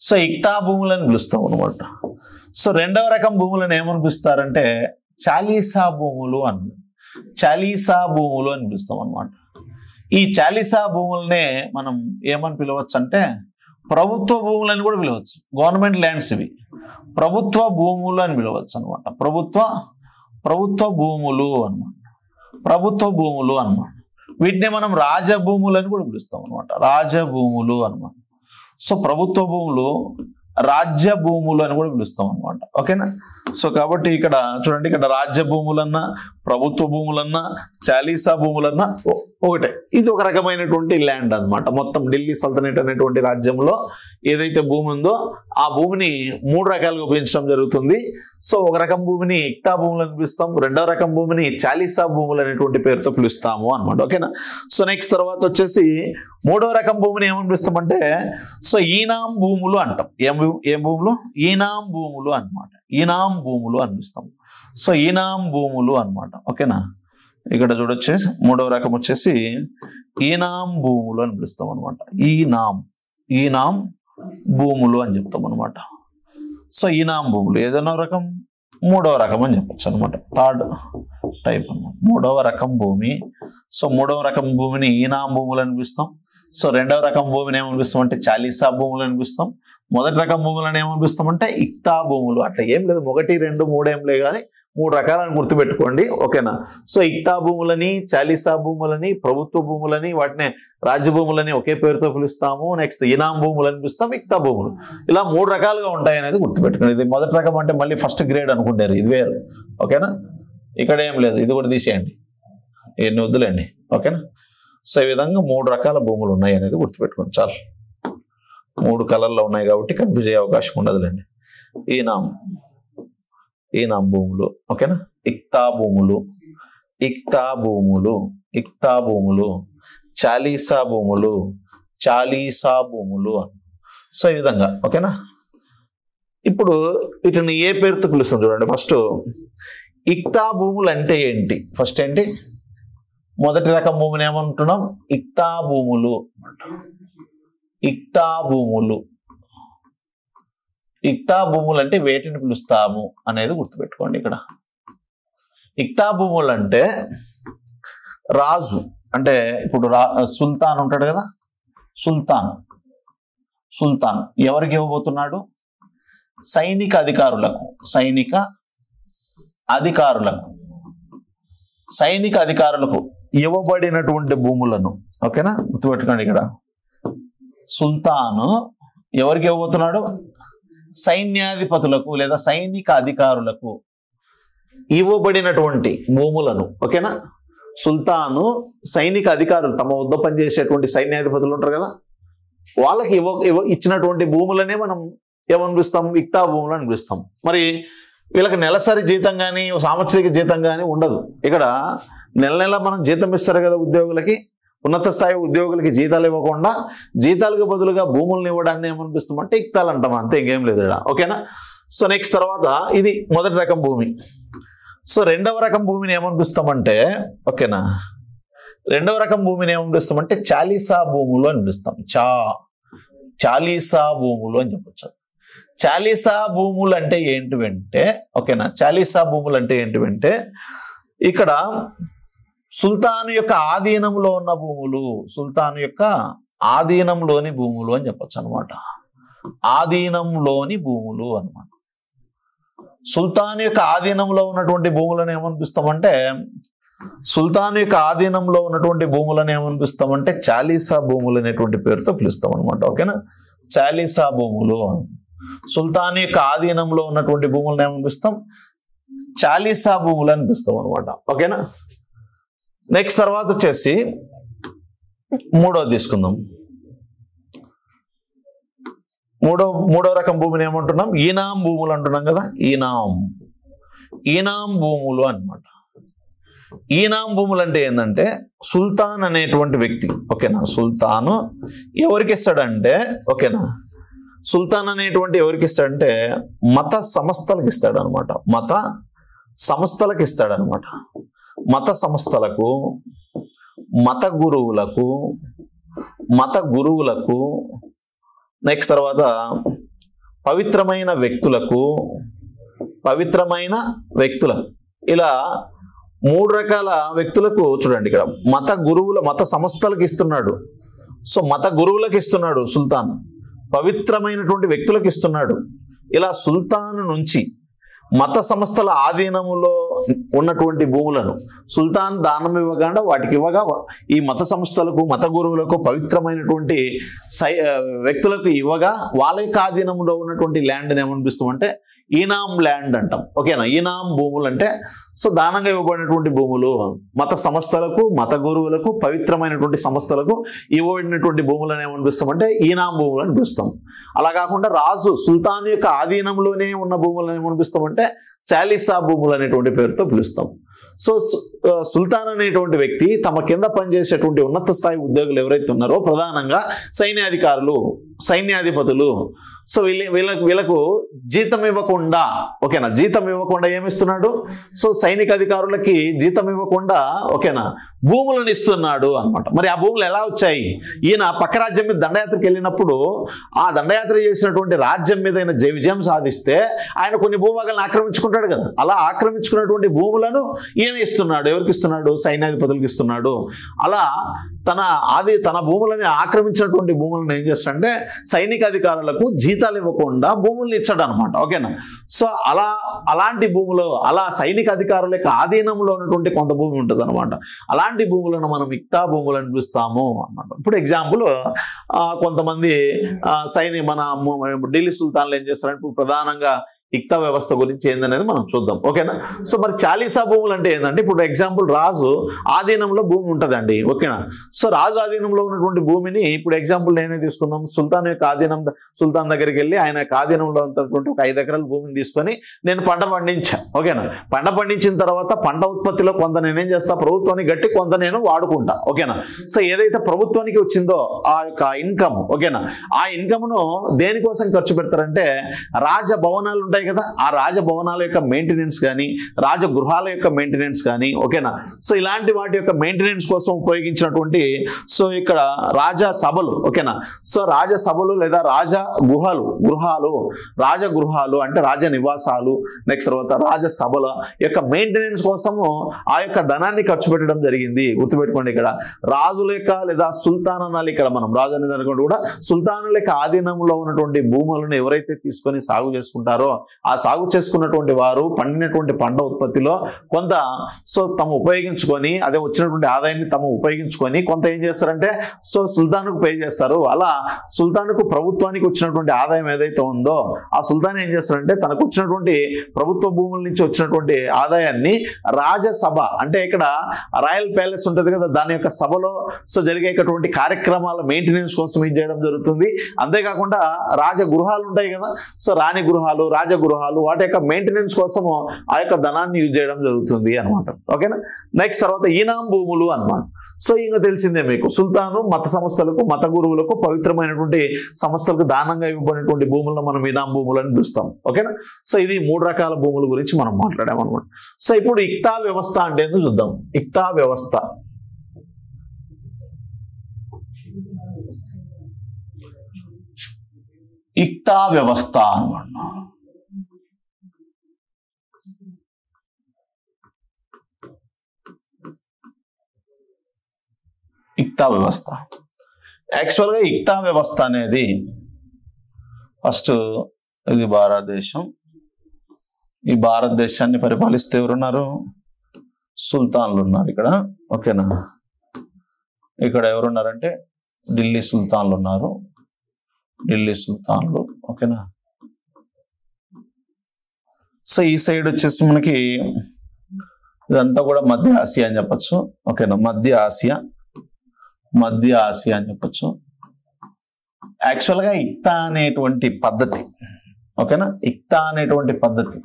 సో ఇక్తా భూములని పిలుస్తాం అనమాట. సో రెండవ రకం భూములను ఏమని పిలుస్తారంటే చాలీసా భూములు చాలీసా భూములు అని పిలుస్తాం అనమాట. ఈ చాలీసా భూములనే మనం ఏమని పిలవచ్చు అంటే ప్రభుత్వ భూములని కూడా పిలవచ్చు. గవర్నమెంట్ ల్యాండ్స్ ఇవి ప్రభుత్వ భూములు అని పిలవచ్చు అనమాట. ప్రభుత్వ భూములు అన్నమాట. ప్రభుత్వ భూములు అన్నమాట. వీటిని మనం రాజభూములని కూడా పిలుస్తాం అనమాట. రాజభూములు అన్నమాట. సో ప్రభుత్వ భూములు రాజ్య భూములు అని కూడా పిలుస్తాం అనమాట. ఓకేనా. సో కాబట్టి ఇక్కడ చూడండి, ఇక్కడ రాజ్య భూములన్నా ప్రభుత్వ భూములన్నా చాలీసా భూములన్నా ఒకటే. ఇది ఒక రకమైనటువంటి ల్యాండ్ అన్నమాట. మొత్తం ఢిల్లీ సల్తనట్ అనేటువంటి రాజ్యంలో ఏదైతే భూమి ఉందో ఆ భూమిని 3 రకాలుగా విభజించడం జరుగుతుంది. సో ఒక రకం భూమిని ఇక్తా భూములు అని పిలుస్తాం. రెండవ రకం భూమిని చాలీసా భూములు అనేటువంటి పేరుతో పిలుస్తాము అనమాట. ఓకేనా. సో నెక్స్ట్ తర్వాత వచ్చేసి మూడవ రకం భూమిని ఏమని పిలుస్తామంటే సో ఈనాం భూములు అంటాం. ఏం భూములు? ఈనాం భూములు అన్నమాట. ఈనాం భూములు అని పిలుస్తాం. సో ఈనాం భూములు అన్నమాట. ఓకేనా. ఇక్కడ చూడొచ్చే మూడవ రకం వచ్చేసి ఈనాం భూములు అని పిలుస్తాం అనమాట. ఈనాం భూములు అని చెప్తాం అనమాట. సో ఈనాం భూములు ఏదైనా రకం మూడవ రకం అని చెప్పచ్చు అనమాట. థర్డ్ టైప్ అన్నమాట. మూడవ రకం భూమి. సో మూడవ రకం భూమిని ఈనాం భూములు అనిపిస్తాం. సో రెండవ రకం భూమిని ఏమనిపిస్తాం అంటే చాలీసా భూములు అనిపిస్తాం. మొదటి రకం భూములను ఏమనిపిస్తాం అంటే ఇక్తా భూములు. అట్లా ఏం లేదు, 1, 2, 3 ఏం లేదు కానీ 3 రకాలను గుర్తుపెట్టుకోండి, ఓకేనా. సో ఇక్తా భూములని, చాలీసా భూములని, ప్రభుత్వ భూములని, వాటిని రాజ్య భూములని ఒకే పేరుతో పిలుస్తాము. నెక్స్ట్ ఇనాం భూములని పిలుస్తాం, ఇక్తా భూములు. ఇలా 3 రకాలుగా ఉంటాయి అనేది గుర్తుపెట్టుకోండి. ఇది మొదటి రకం అంటే మళ్ళీ ఫస్ట్ గ్రేడ్ అనుకుంటారు, ఇది వేరు, ఓకేనా. ఇక్కడ ఏం లేదు, ఇది కూడా తీసేయండి, ఎన్ని వద్దులేండి, ఓకేనా. సో ఈ విధంగా 3 రకాల భూములు ఉన్నాయి అనేది గుర్తుపెట్టుకోండి చాలు. 3 కలర్లో ఉన్నాయి కాబట్టి కన్ఫ్యూజ్ అయ్యే అవకాశం ఉండదులేండి. ఈనాం భూములు, ఓకేనా. ఇక్తా భూములు, ఇక్తా భూములు, ఇక్తా భూములు, చాలీసా భూములు, చాలీసా భూములు. సో ఈ విధంగా, ఓకేనా. ఇప్పుడు వీటిని ఏ పేరుతో పిలుస్తాం చూడండి. ఫస్ట్ ఇక్తా భూములు అంటే ఏంటి? ఫస్ట్ ఏంటి? మొదటి రకం భూమిని ఏమంటున్నాం? ఇక్తా భూములు. ఇక్తా భూములు, ఇక్తా భూములు అంటే వేటిని పిలుస్తాము అనేది గుర్తుపెట్టుకోండి. ఇక్కడ ఇక్తా భూములు అంటే రాజు అంటే ఇప్పుడు సుల్తాన్ ఉంటాడు కదా, సుల్తాన్ ఎవరికి ఇవ్వబోతున్నాడు? సైనిక అధికారులకు ఇవ్వబడినటువంటి భూములను, ఓకేనా, గుర్తుపెట్టుకోండి. ఇక్కడ సుల్తాను ఎవరికి ఇవ్వబోతున్నాడు? సైన్యాధిపతులకు లేదా సైనిక అధికారులకు ఇవ్వబడినటువంటి భూములను, ఓకేనా. సుల్తాను సైనిక అధికారులు, తమ వద్ద పనిచేసేటువంటి సైన్యాధిపతులు ఉంటారు కదా, వాళ్ళకి ఇచ్చినటువంటి భూములనే మనం ఏమని పిలుస్తాం? ఇక్తా భూములు అని పిలుస్తాం. మరి వీళ్ళకి నెలసరి జీతం కానీ సాంవత్సరిక జీతం కానీ ఉండదు. ఇక్కడ నెల మనం జీతం ఇస్తారు కదా ఉద్యోగులకి, ఉన్నత స్థాయి ఉద్యోగులకి జీతాలు ఇవ్వకుండా జీతాలకు బదులుగా భూములను ఇవ్వడాన్ని ఏమనిపిస్తామంటే ఇక్తాలు అంటాం, అంతే, ఇంకేం లేదు ఇక్కడ, ఓకేనా. సో నెక్స్ట్ తర్వాత ఇది మొదటి రకం భూమి. సో రెండవ రకం భూమిని ఏమనిపిస్తామంటే, ఓకేనా, రెండవ రకం భూమిని ఏమనిపిస్తామంటే చాలీసా భూములు అని పిలుస్తాం. చాలీసా భూములు అని చెప్పొచ్చు. చాలీసా భూములు అంటే ఏంటివంటే, ఓకేనా, చాలీసా భూములు అంటే ఏంటివంటే ఇక్కడ సుల్తాను యొక్క ఆధీనంలో ఉన్న భూములు, సుల్తాను యొక్క ఆధీనంలోని భూములు అని చెప్పొచ్చు అనమాట. ఆధీనంలోని భూములు అనమాట. సుల్తాన్ యొక్క ఆధీనంలో ఉన్నటువంటి భూములను ఏమనిపిస్తామంటే, సుల్తాన్ యొక్క ఆధీనంలో ఉన్నటువంటి భూములను ఏమనిపిస్తామంటే చాలీసా భూములు అనేటువంటి పేరుతో పిలుస్తాం అనమాట, ఓకేనా. చాలీసా భూములు, సుల్తాన్ యొక్క ఆధీనంలో ఉన్నటువంటి భూములను ఏమనిపిస్తాం? చాలీసా భూములు అనిపిస్తాం అనమాట, ఓకేనా. నెక్స్ట్ తర్వాత వచ్చేసి మూడోది తీసుకుందాం. మూడో రకం భూమిని ఏమంటున్నాం? ఈనాం భూములు అంటున్నాం కదా, ఈనాం భూములు అన్నమాట. ఈనాం భూములు అంటే ఏంటంటే సుల్తాన్ అనేటువంటి వ్యక్తి, ఓకేనా, సుల్తాను ఎవరికి ఇస్తాడంటే, ఓకేనా, సుల్తాన్ అనేటువంటి ఎవరికి ఇస్తాడంటే మత సంస్థలకు ఇస్తాడు అనమాట. మత సంస్థలకు ఇస్తాడనమాట. మత సంస్థలకు, మత గురువులకు, నెక్స్ట్ తర్వాత పవిత్రమైన వ్యక్తులకు, ఇలా 3 రకాల వ్యక్తులకు చూడండి. ఇక్కడ మత సంస్థలకు ఇస్తున్నాడు. సో మత గురువులకు ఇస్తున్నాడు సుల్తాన్, పవిత్రమైనటువంటి వ్యక్తులకు ఇస్తున్నాడు. ఇలా సుల్తాన్ నుంచి మత సంస్థల ఆధీనంలో ఉన్నటువంటి భూములను సుల్తాన్ దానం ఇవ్వకుండా వాటికి ఇవ్వగా ఈ మత సంస్థలకు, మత గురువులకు, పవిత్రమైనటువంటి వ్యక్తులకు ఇవ్వగా వాళ్ళ యొక్క ఆధీనంలో ఉన్నటువంటి ల్యాండ్ని ఏమనిపిస్తామంటే ఈనాం ల్యాండ్ అంటాం, ఓకేనా. ఈనాం భూములు అంటే సో దానంగా ఇవ్వబడినటువంటి భూములు మత సంస్థలకు, మత గురువులకు, పవిత్రమైనటువంటి సంస్థలకు ఇవ్వబడినటువంటి భూములను ఏమనిపిస్తామంటే ఈనాం భూములు అని పిలుస్తాం. అలా కాకుండా రాజు సుల్తాన్ యొక్క ఆధీనంలోనే ఉన్న భూములను ఏమనిపిస్తామంటే చాలీసా భూములు అనేటువంటి పేరుతో పిలుస్తాం. సో సుల్తాన్ అనేటువంటి వ్యక్తి తమ కింద పనిచేసేటువంటి ఉన్నత స్థాయి ఉద్యోగులు ఎవరైతే ఉన్నారో ప్రధానంగా సైన్యాధికారులు, సైన్యాధిపతులు, సో వీళ్ళకు జీతం ఇవ్వకుండా, ఓకేనా, జీతం ఇవ్వకుండా ఏమిస్తున్నాడు? సో సైనిక అధికారులకి జీతం ఇవ్వకుండా, ఓకేనా, భూములను ఇస్తున్నాడు అనమాట. మరి ఆ భూములు ఎలా వచ్చాయి? ఈయన పక్క రాజ్యం మీద దండయాత్రకు వెళ్ళినప్పుడు ఆ దండయాత్ర చేసినటువంటి రాజ్యం మీద ఆయన విజయం సాధిస్తే ఆయన కొన్ని భూభాగాలను ఆక్రమించుకుంటాడు కదా. అలా ఆక్రమించుకున్నటువంటి భూములను ఈయన ఇస్తున్నాడు. ఎవరికి ఇస్తున్నాడు? సైన్యాధిపతులకు ఇస్తున్నాడు. అలా తన భూములని ఆక్రమించినటువంటి భూములను ఏం చేస్తాడంటే సైనిక అధికారులకు జీతాలు ఇవ్వకుండా భూముల్ని ఇచ్చాడు అనమాట. ఓకేనా? సో అలాంటి భూములు, అలా సైనిక అధికారుల యొక్క ఆధీనంలో ఉన్నటువంటి కొంత భూమి ఉంటుంది అనమాట. అలాంటి భూములను మనం ఇక్తా భూములను పిలుస్తాము అన్నమాట. ఇప్పుడు ఎగ్జాంపుల్, కొంతమంది మన ఢిల్లీ సుల్తాన్లు ఏం చేస్తారంటే ఇప్పుడు ప్రధానంగా ఇక్తా వ్యవస్థ గురించి ఏందనేది మనం చూద్దాం. ఓకేనా? సో మరి చాలీసా భూములు అంటే ఏంటంటే ఇప్పుడు ఎగ్జాంపుల్ రాజు ఆధీనంలో భూమి ఉంటుందండి. ఓకేనా? సో రాజు ఆధీనంలో ఉన్నటువంటి భూమిని ఇప్పుడు ఎగ్జాంపుల్ నేనే తీసుకుందాం. సుల్తాన్ యొక్క సుల్తాన్ దగ్గరికి వెళ్ళి ఆయన యొక్క ఆధీనంలో ఉన్నటువంటి ఒక 5 ఎకరాల భూమిని తీసుకొని నేను పంట పండించా. ఓకేనా? పంట పండించిన తర్వాత పంట ఉత్పత్తిలో కొంత నేనేం చేస్తా, ప్రభుత్వానికి గట్టి కొంత నేను వాడుకుంటా. ఓకేనా? సో ఏదైతే ప్రభుత్వానికి వచ్చిందో ఆ యొక్క ఇన్కమ్, ఓకేనా, ఆ ఇన్కమ్ను దేనికోసం ఖర్చు పెడతారంటే రాజభవనాలు ఉంటాయి కదా, ఆ రాజభవనాల యొక్క మెయింటెనెన్స్ కానీ, రాజగృహాల యొక్క మెయింటెనెన్స్ కానీ, ఓకేనా, సో ఇలాంటి వాటి యొక్క మెయింటెనెన్స్ కోసం ఉపయోగించినటువంటి సో ఇక్కడ రాజసభలు, ఓకేనా, సో రాజసభలు లేదా రాజగృహాలు అంటే రాజ నివాసాలు, నెక్స్ట్ తర్వాత రాజసభల యొక్క మెయింటెనెన్స్ కోసము ఆ యొక్క ధనాన్ని ఖర్చు పెట్టడం జరిగింది. గుర్తుపెట్టుకోండి, ఇక్కడ రాజుల యొక్క లేదా సుల్తాన్ అనాలి, ఇక్కడ మనం రాజు అనేది అనుకుంటే కూడా సుల్తానుల యొక్క ఆధీనంలో ఉన్నటువంటి భూములను ఎవరైతే తీసుకొని సాగు చేసుకుంటారో ఆ సాగు చేసుకున్నటువంటి వారు పండినటువంటి పంట ఉత్పత్తిలో కొంత సో తాము ఉపయోగించుకొని, అదే వచ్చినటువంటి ఆదాయాన్ని తాము ఉపయోగించుకొని కొంత ఏం చేస్తారంటే సో సుల్తాన్కు పే చేస్తారు. అలా సుల్తాన్కు ప్రభుత్వానికి వచ్చినటువంటి ఆదాయం ఏదైతే ఉందో ఆ సుల్తాన్ ఏం చేస్తారంటే తనకు వచ్చినటువంటి ప్రభుత్వ భూముల నుంచి వచ్చినటువంటి ఆదాయాన్ని రాజసభ అంటే ఇక్కడ రాయల్ ప్యాలెస్ ఉంటుంది కదా, దాని యొక్క సభలో సో జరిగేటువంటి కార్యక్రమాల మెయింటెనెన్స్ కోసం ఏం చేయడం జరుగుతుంది. అంతేకాకుండా రాజగృహాలు ఉంటాయి కదా, సో రాణి గృహాలు, రాజగృహాలు, వాటి యొక్క మెయింటెనెన్స్ కోసము ఆ యొక్క ధనాన్ని యూజ్ చేయడం జరుగుతుంది అనమాట. ఓకేనా? నెక్స్ట్ తర్వాత ఈనాం భూములు అన్నమాట. సో ఇంకా తెలిసిందే మీకు, సుల్తాను మత సంస్థలకు, మత గురువులకు, పవిత్రమైనటువంటి సంస్థలకు దానంగా ఇవ్వబడినటువంటి భూములను మనం ఈనాం భూములు అని పిలుస్తాం. ఓకేనా? సో ఇది 3 రకాల భూముల గురించి మనం మాట్లాడామన్నమాట. సో ఇప్పుడు ఇక్తా వ్యవస్థ అంటే ఏందో చూద్దాం. ఇక్తా వ్యవస్థ అన్నమాట. ఇక్తా వ్యవస్థ యాక్చువల్గా ఇక్తా వ్యవస్థ అనేది ఫస్ట్ ఇది భారతదేశం. ఈ భారతదేశాన్ని పరిపాలిస్తే ఎవరున్నారు? సుల్తాన్లు ఉన్నారు ఇక్కడ. ఓకేనా? ఇక్కడ ఎవరున్నారంటే ఢిల్లీ సుల్తాన్లు ఉన్నారు. ఢిల్లీ సుల్తాన్లు. ఓకేనా? సో ఈ సైడ్ వచ్చేసి మనకి ఇదంతా కూడా మధ్య ఆసియా అని చెప్పచ్చు. ఓకేనా? మధ్య ఆసియా అని చెప్పచ్చు. యాక్చువల్గా ఇక్తా అనేటువంటి పద్ధతి, ఓకేనా, ఇక్తా అనేటువంటి పద్ధతి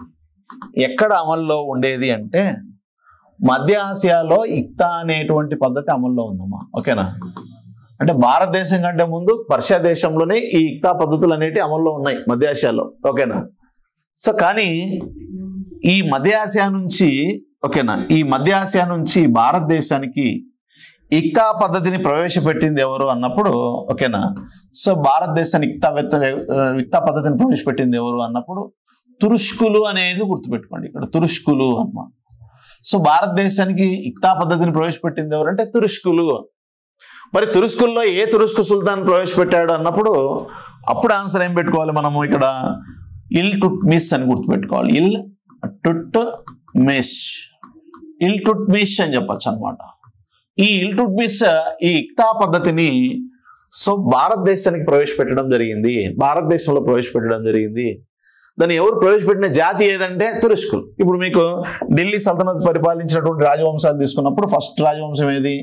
ఎక్కడ అమల్లో ఉండేది అంటే మధ్య ఆసియాలో ఇక్తా అనేటువంటి పద్ధతి అమల్లో ఉందమ్మా. ఓకేనా? అంటే భారతదేశం కంటే ముందు పర్షియా దేశంలోనే ఈ ఇక్తా పద్ధతులు అనేవి అమల్లో ఉన్నాయి మధ్య ఆసియాలో. ఓకేనా? సో కానీ ఈ మధ్య ఆసియా నుంచి, ఓకేనా, ఈ మధ్య ఆసియా నుంచి భారతదేశానికి ఇక్తా పద్ధతిని ప్రవేశపెట్టింది ఎవరు అన్నప్పుడు, ఓకేనా, సో భారతదేశానికి ఇక్తా పద్ధతిని ప్రవేశపెట్టింది ఎవరు అన్నప్పుడు తురుష్కులు అనేది గుర్తుపెట్టుకోండి. ఇక్కడ తురుష్కులు అన్నమాట. సో భారతదేశానికి ఇక్తా పద్ధతిని ప్రవేశపెట్టింది ఎవరంటే తురుష్కులు. మరి తురుష్కుల్లో ఏ తురుష్కు సుల్తాన్ ప్రవేశపెట్టాడు అన్నప్పుడు అప్పుడు ఆన్సర్ ఏం పెట్టుకోవాలి మనము? ఇక్కడ ఇల్టుట్మిష్ అని గుర్తుపెట్టుకోవాలి. ఇల్టుట్మిష్ అని చెప్పచ్చు అనమాట. ఈ ఇల్టుట్మిష్ ఈ ఇక్తా పద్ధతిని సో భారతదేశానికి ప్రవేశపెట్టడం జరిగింది, భారతదేశంలో ప్రవేశపెట్టడం జరిగింది. దాన్ని ఎవరు ప్రవేశపెట్టిన జాతి ఏదంటే తురుష్కులు. ఇప్పుడు మీకు ఢిల్లీ సల్తనత్ పరిపాలించినటువంటి రాజవంశాలు తీసుకున్నప్పుడు ఫస్ట్ రాజవంశం ఏది?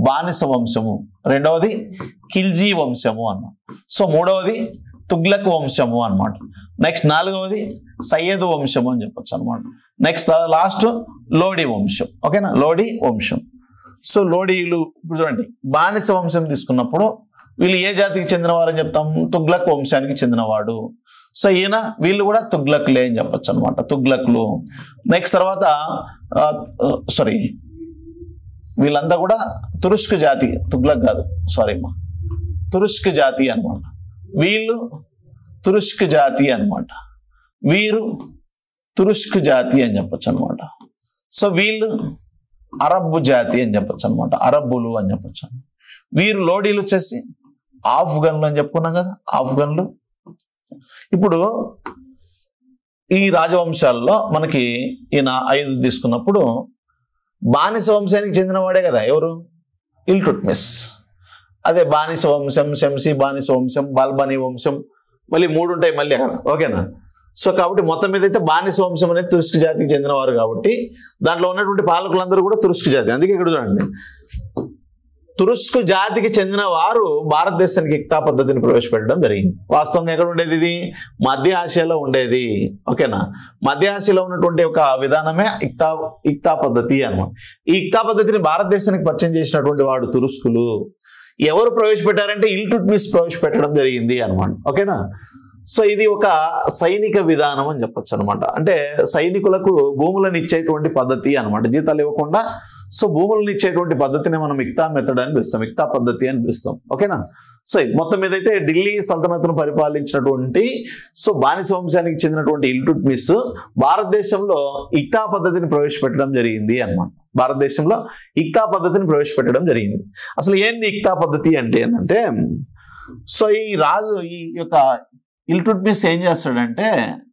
బానిస వంశము. రెండవది ఖిల్జీ వంశము అన్నమాట. సో మూడవది తుగ్లక్ వంశము అన్నమాట. నెక్స్ట్ నాలుగవది సయ్యద్ వంశము అని చెప్పొచ్చు అనమాట. నెక్స్ట్ లాస్ట్ లోడి వంశం. ఓకేనా? లోడి వంశం. సో లోడీలు ఇప్పుడు చూడండి, బానిస వంశం తీసుకున్నప్పుడు వీళ్ళు ఏ జాతికి చెందినవారు అని చెప్తాం? తుగ్లక్ వంశానికి చెందినవాడు. సో వీళ్ళు కూడా తుగ్లక్లే అని చెప్పొచ్చు అనమాట, తుగ్లక్లు. నెక్స్ట్ తర్వాత వీళ్ళంతా కూడా తురుష్క్ జాతి, తుగ్లక్ కాదు, తురుష్క్ జాతి అనమాట. వీళ్ళు తురుష్క్ జాతి అనమాట, వీరు తురుష్క్ జాతి అని చెప్పొచ్చు అనమాట. సో వీళ్ళు అరబ్బు జాతి అని చెప్పొచ్చు అనమాట, అరబ్బులు అని చెప్పొచ్చు. వీరు లోడీలు వచ్చేసి ఆఫ్ఘన్లు అని చెప్పుకున్నాం కదా, ఆఫ్ఘన్లు. ఇప్పుడు ఈ రాజవంశాల్లో మనకి ఈయన 5 తీసుకున్నప్పుడు బానిస వంశానికి చెందినవాడే కదా ఎవరు, ఇల్టుట్మిస్. అదే బానిస వంశం, శంసి బానిస వంశం, బాల్బనీ వంశం, మళ్ళీ 3 ఉంటాయి మళ్ళీ అక్కడ, ఓకేనా. సో కాబట్టి మొత్తం మీద అయితే బానిస వంశం అనేది తురుస్క్ జాతికి చెందినవారు కాబట్టి దాంట్లో ఉన్నటువంటి పాలకులందరూ కూడా తురుస్క్ జాతి. అందుకే ఇక్కడ చూడండి, తురుస్క్ జాతికి చెందిన వారు భారతదేశానికి ఇక్తా పద్ధతిని ప్రవేశపెట్టడం జరిగింది. వాస్తవంగా ఎక్కడ ఉండేది ఇది, మధ్య ఆసియాలో ఉండేది, ఓకేనా. మధ్య ఆసియాలో ఉన్నటువంటి ఒక విధానమే ఇక్తా పద్ధతి అన్నమాట. ఈ ఇక్తా పద్ధతిని భారతదేశానికి పరిచయం చేసినటువంటి వాడు తురుస్కులు. ఎవరు ప్రవేశపెట్టారంటే ఇల్టుట్మిస్ ప్రవేశపెట్టడం జరిగింది అనమాట, ఓకేనా. సో ఇది ఒక సైనిక విధానం అని చెప్పొచ్చు అనమాట. అంటే సైనికులకు భూములను ఇచ్చేటువంటి పద్ధతి అనమాట, జీతాలు ఇవ్వకుండా. సో భూములను ఇచ్చేటువంటి పద్ధతిని మనం ఇక్తా మెథడ్ అని పిలుస్తాం, ఇక్తా పద్ధతి అని పిలుస్తాం, ఓకేనా. సో మొత్తం మీద అయితే ఢిల్లీ సల్తనత్ను పరిపాలించినటువంటి బానిస వంశానికి చెందినటువంటి ఇల్టుట్మిస్ భారతదేశంలో ఇక్తా పద్ధతిని ప్రవేశపెట్టడం జరిగింది అనమాట. భారతదేశంలో ఇక్తా పద్ధతిని ప్రవేశపెట్టడం జరిగింది. అసలు ఏంది ఇక్తా పద్ధతి అంటే ఏంటంటే, సో ఈ రాజు ఈ యొక్క ఇల్టుట్మిస్ ఏం చేస్తాడంటే,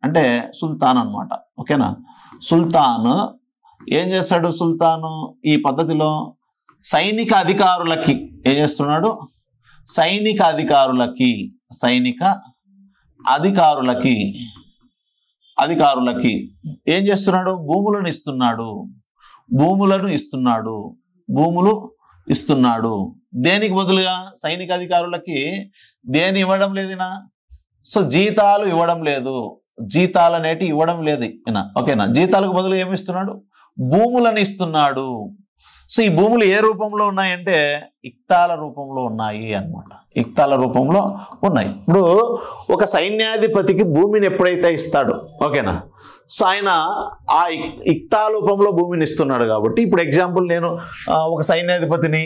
అంటే సుల్తాన్ అనమాట, ఓకేనా. సుల్తాన్ ఏం చేస్తాడు, సుల్తాను ఈ పద్ధతిలో సైనిక అధికారులకి ఏం చేస్తున్నాడు, సైనిక అధికారులకి ఏం చేస్తున్నాడు, భూములు ఇస్తున్నాడు. దేనికి బదులుగా సైనిక అధికారులకి దేని ఇవ్వడం లేదునా, సో జీతాలు ఇవ్వడం లేదు, జీతాలు అనేటివి ఇవ్వడం లేదు ఈయన, ఓకేనా. జీతాలకు బదులు ఏమి ఇస్తున్నాడు, భూములను ఇస్తున్నాడు. సో ఈ భూములు ఏ రూపంలో ఉన్నాయంటే ఇక్తాల రూపంలో ఉన్నాయి అన్నమాట, ఇక్తాల రూపంలో ఉన్నాయి. ఇప్పుడు ఒక సైన్యాధిపతికి భూమిని ఎప్పుడైతే ఇస్తాడో, ఓకేనా, సో ఆయన ఆ ఇక్తా రూపంలో భూమిని ఇస్తున్నాడు కాబట్టి, ఇప్పుడు ఎగ్జాంపుల్ నేను ఒక సైన్యాధిపతిని,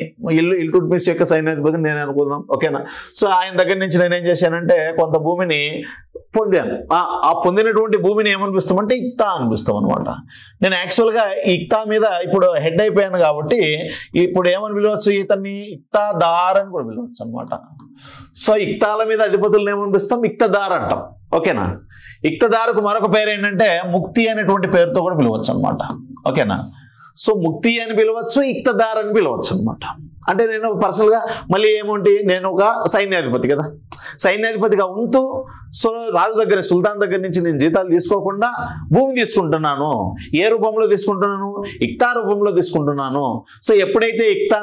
ఇల్టుట్మిస్ యొక్క సైన్యాధిపతిని నేను అనుకుందాం, ఓకేనా. సో ఆయన దగ్గర నుంచి నేనేం చేశానంటే కొంత భూమిని పొందాను. ఆ పొందినటువంటి భూమిని ఏమనిపిస్తామంటే ఇక్తా అనిపిస్తాం అనమాట. నేను యాక్చువల్గా ఇక్తా మీద ఇప్పుడు హెడ్ అయిపోయాను కాబట్టి ఇప్పుడు ఏమని పిలవచ్చు, ఇతన్ని ఇక్తాదార్ అని కూడా పిలవచ్చు అనమాట. సో ఇక్తాల మీద అధిపతులను ఏమనిపిస్తాం, ఇక్తదార్ అంటాం, ఓకేనా. ఇక్తదారుకు మరొక పేరు ఏంటంటే ముక్తి అనేటువంటి పేరుతో కూడా పిలవచ్చు అనమాట, ఓకేనా. సో ముక్తి అని పిలవచ్చు, ఇక్తదార్ అని పిలవచ్చు అనమాట. అంటే నేను పర్సనల్గా మళ్ళీ ఏముంటి, నేను ఒక సైన్యాధిపతి కదా, సైన్యాధిపతిగా ఉంటూ సో రాజు దగ్గర, సుల్తాన్ దగ్గర నుంచి నేను జీతాలు తీసుకోకుండా భూమి తీసుకుంటున్నాను. ఏ రూపంలో తీసుకుంటున్నాను, ఇక్తా రూపంలో తీసుకుంటున్నాను. సో ఎప్పుడైతే ఇక్తా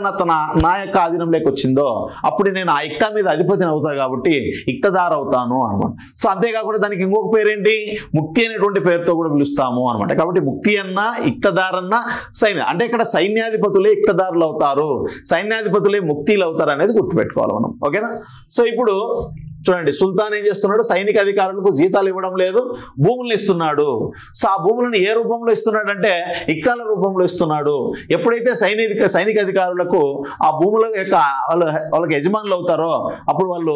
నా యొక్క ఆధీనంలోకి వచ్చిందో అప్పుడు నేను ఆ ఇక్తా మీద అధిపతిని అవుతా కాబట్టి ఇక్తదార్ అవుతాను అనమాట. సో అంతేకాకుండా దానికి ఇంకొక పేరేంటి, ముక్తి అనేటువంటి పేరుతో కూడా పిలుస్తాము అనమాట. కాబట్టి ముక్తి అన్నా ఇక్తదార్ అన్నా అంటే ఇక్కడ సైన్యాధిపతులే ఇక్తదారులు అవుతారు, సైన్యాధిపతులే ముక్తిలు అవుతారు అనేది గుర్తుపెట్టుకోవాలి మనం, ఓకేనా. సో ఇప్పుడు చూడండి, సుల్తాన్ ఏం చేస్తున్నాడు, సైనిక అధికారులకు జీతాలు ఇవ్వడం లేదు, భూములను ఇస్తున్నాడు. సో ఆ భూములను ఏ రూపంలో ఇస్తున్నాడు అంటే ఇక్తాల రూపంలో ఇస్తున్నాడు. ఎప్పుడైతే సైనిక అధికారులకు ఆ భూముల యొక్క వాళ్ళకి యజమానులు అవుతారో అప్పుడు వాళ్ళు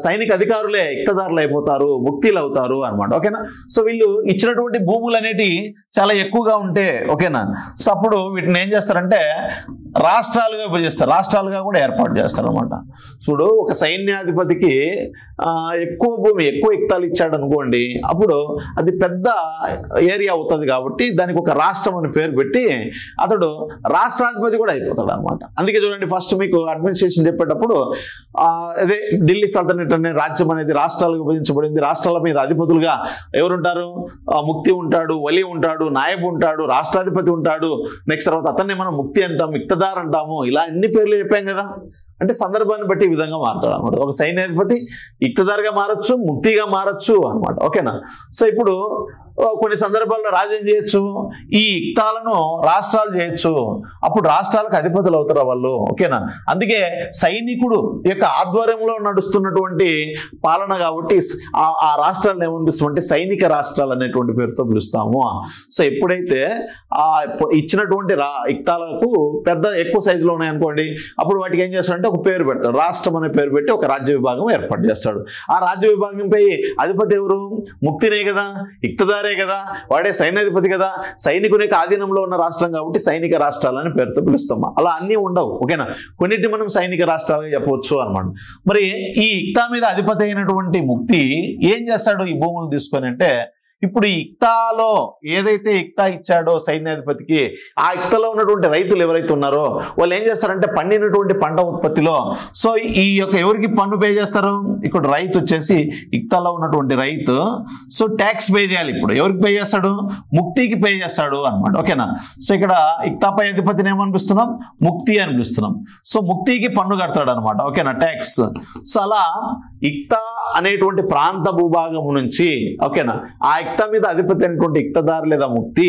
సైనిక అధికారులే ఇక్తదారులు అయిపోతారు, ముక్తిలు అవుతారు అనమాట, ఓకేనా. సో వీళ్ళు ఇచ్చినటువంటి భూములు అనేటివి చాలా ఎక్కువగా ఉంటే, ఓకేనా, సో అప్పుడు వీటిని ఏం చేస్తారంటే రాష్ట్రాలుగా విభజిస్తారు, రాష్ట్రాలుగా కూడా ఏర్పాటు చేస్తారు అనమాట. చూడు, ఒక సైన్యాధిపతికి ఎక్కువ భూమి, ఎక్కువ ఇక్తాలు ఇచ్చాడు అనుకోండి, అప్పుడు అది పెద్ద ఏరియా అవుతుంది కాబట్టి దానికి ఒక రాష్ట్రం అని పేరు పెట్టి అతడు రాష్ట్రాధిపతి కూడా అయిపోతాడు అనమాట. అందుకే చూడండి, ఫస్ట్ మీకు అడ్మినిస్ట్రేషన్ చెప్పేటప్పుడు అదే ఢిల్లీ సల్తనట్ అనే రాజ్యం అనేది రాష్ట్రాలకు విభజించబడింది. రాష్ట్రాల మీద అధిపతులుగా ఎవరుంటారు, ముక్తి ఉంటాడు, వలి ఉంటాడు, నాయబ్ ఉంటాడు, రాష్ట్రాధిపతి ఉంటాడు. నెక్స్ట్ తర్వాత అతన్ని మనం ముక్తి అంటాం, ఇక్తదార్ అంటాము. ఇలా అన్ని పేర్లు చెప్పాం కదా. అంటే సందర్భాన్ని బట్టి ఈ విధంగా మారుతాడు అనమాట. ఒక సైన్యాధిపతి ఇక్తదార్గా మారచ్చు, ముక్తిగా మారచ్చు అనమాట, ఓకేనా. సో ఇప్పుడు కొన్ని సందర్భాల్లో రాజు ఏం చేయొచ్చు, ఈ ఇక్తాలను రాష్ట్రాలు చేయొచ్చు, అప్పుడు రాష్ట్రాలకు అధిపతులు అవుతారు వాళ్ళు, ఓకేనా. అందుకే సైనికుడు యొక్క ఆధ్వర్యంలో నడుస్తున్నటువంటి పాలన కాబట్టి ఆ రాష్ట్రాలను ఏమనిపిస్తామంటే సైనిక రాష్ట్రాలు అనేటువంటి పేరుతో పిలుస్తాము. సో ఎప్పుడైతే ఆ ఇచ్చినటువంటి ఇక్తాలకు ఎక్కువ సైజులో ఉన్నాయనుకోండి, అప్పుడు వాటికి ఏం చేస్తాడంటే ఒక పేరు పెడతాడు, రాష్ట్రం అనే పేరు పెట్టి ఒక రాజ్య విభాగం ఏర్పాటు చేస్తాడు. ఆ రాజ్య విభాగంపై అధిపతి ఎవరు, ముక్తినే కదా, ఇక్తదార్ వారే కదా, వాడే సైన్యాధిపతి కదా, సైనికుని యొక్క ఆధీనంలో ఉన్న రాష్ట్రం కాబట్టి సైనిక రాష్ట్రాలని పేరుతో పిలుస్తాం. అలా అన్నీ ఉండవు, ఓకేనా. కొన్నిటిని మనం సైనిక రాష్ట్రాలుగా చెప్పవచ్చు అనమాట. మరి ఈ ఇక్తా మీద అధిపతి అయినటువంటి ముక్తి ఏం చేస్తాడు ఈ భూములు తీసుకొని అంటే, ఇప్పుడు ఈ ఇక్తాలో ఏదైతే ఇక్తా ఇచ్చాడో సైన్యాధిపతికి, ఆ ఇక్తాలో ఉన్నటువంటి రైతులు ఎవరైతే ఉన్నారో వాళ్ళు ఏం చేస్తారంటే పండినటువంటి పంట ఉత్పత్తిలో సో ఈ యొక్క ఎవరికి పన్ను పే చేస్తారు, ఇక్కడ రైతు వచ్చేసి ఇక్తాలో ఉన్నటువంటి రైతు సో ట్యాక్స్ పే చేయాలి. ఇప్పుడు ఎవరికి పే చేస్తాడు, ముక్తికి పే చేస్తాడు అనమాట, ఓకేనా. సో ఇక్కడ ఇక్తాపై అధిపతిని ఏమనిపిస్తున్నాం, ముక్తి అని పిలుస్తున్నాం. సో ముక్తికి పన్ను కడతాడు అనమాట, ఓకేనా, ట్యాక్స్. సో అలా ఇక్తా అనేటువంటి ప్రాంత భూభాగం నుంచి, ఓకేనా, ఆ ఇక్తా మీద అధిపతి అయినటువంటి ఇక్తదారు లేదా ముక్తి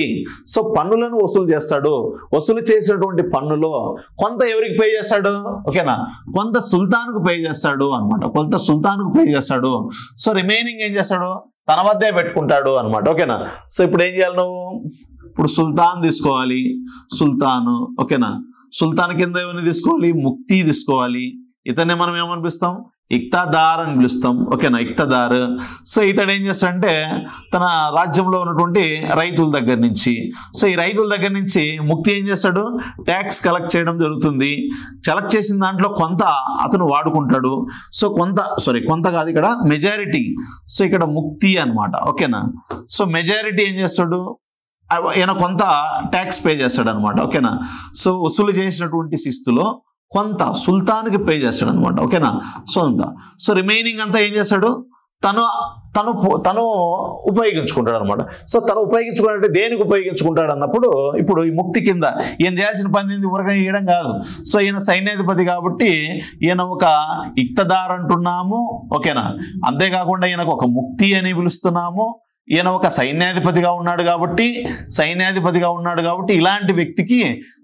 సో పన్నులను వసూలు చేస్తాడు. వసూలు చేసినటువంటి పన్నులో కొంత ఎవరికి పే చేస్తాడు, ఓకేనా, కొంత సుల్తాన్కు పే చేస్తాడు అనమాట, కొంత సుల్తాన్కు పే చేస్తాడు. సో రిమైనింగ్ ఏం చేస్తాడు, తన వద్దే పెట్టుకుంటాడు అనమాట, ఓకేనా. సో ఇప్పుడు ఏం చేయాలి నువ్వు, ఇప్పుడు సుల్తాన్ తీసుకోవాలి, సుల్తాను, ఓకేనా. సుల్తాన్ కింద ఎవరిని తీసుకోవాలి, ముక్తి తీసుకోవాలి. ఇతన్ని మనం ఏమనిపిస్తాం, ఇక్తాదార్ అని పిలుస్తాం, ఓకేనా, ఇక్తాదార్. సో ఇతడు ఏం చేస్తాడంటే తన రాజ్యంలో ఉన్నటువంటి రైతుల దగ్గర నుంచి, సో ఈ రైతుల దగ్గర నుంచి ముక్తి ఏం చేస్తాడు, ట్యాక్స్ కలెక్ట్ చేయడం జరుగుతుంది. కలెక్ట్ చేసిన దాంట్లో కొంత అతను వాడుకుంటాడు. సో కొంత కాదు, ఇక్కడ మెజారిటీ. సో ఇక్కడ ముక్తి అనమాట, ఓకేనా. సో మెజారిటీ ఏం చేస్తాడు, ఈయన కొంత ట్యాక్స్ పే చేస్తాడు అనమాట, ఓకేనా. సో వసూలు చేసినటువంటి శిస్తులో కొంత సుల్తాన్కి పే చేస్తాడు అనమాట, ఓకేనా. సో రిమైనింగ్ అంతా ఏం చేస్తాడు, తను ఉపయోగించుకుంటాడు అనమాట. సో తను ఉపయోగించుకున్నట్టే దేనికి ఉపయోగించుకుంటాడు అన్నప్పుడు, ఇప్పుడు ఈ ముక్తి కింద ఈయన చేయాల్సిన పని ఊరగా ఇవ్వడం కాదు. సో ఈయన సైన్యాధిపతి కాబట్టి ఈయన ఒక ఇక్తదార్ అంటున్నాము, ఓకేనా. అంతేకాకుండా ఈయనకు ఒక ముక్తి అని పిలుస్తున్నాము. ఈయన ఒక సైన్యాధిపతిగా ఉన్నాడు కాబట్టి ఇలాంటి వ్యక్తికి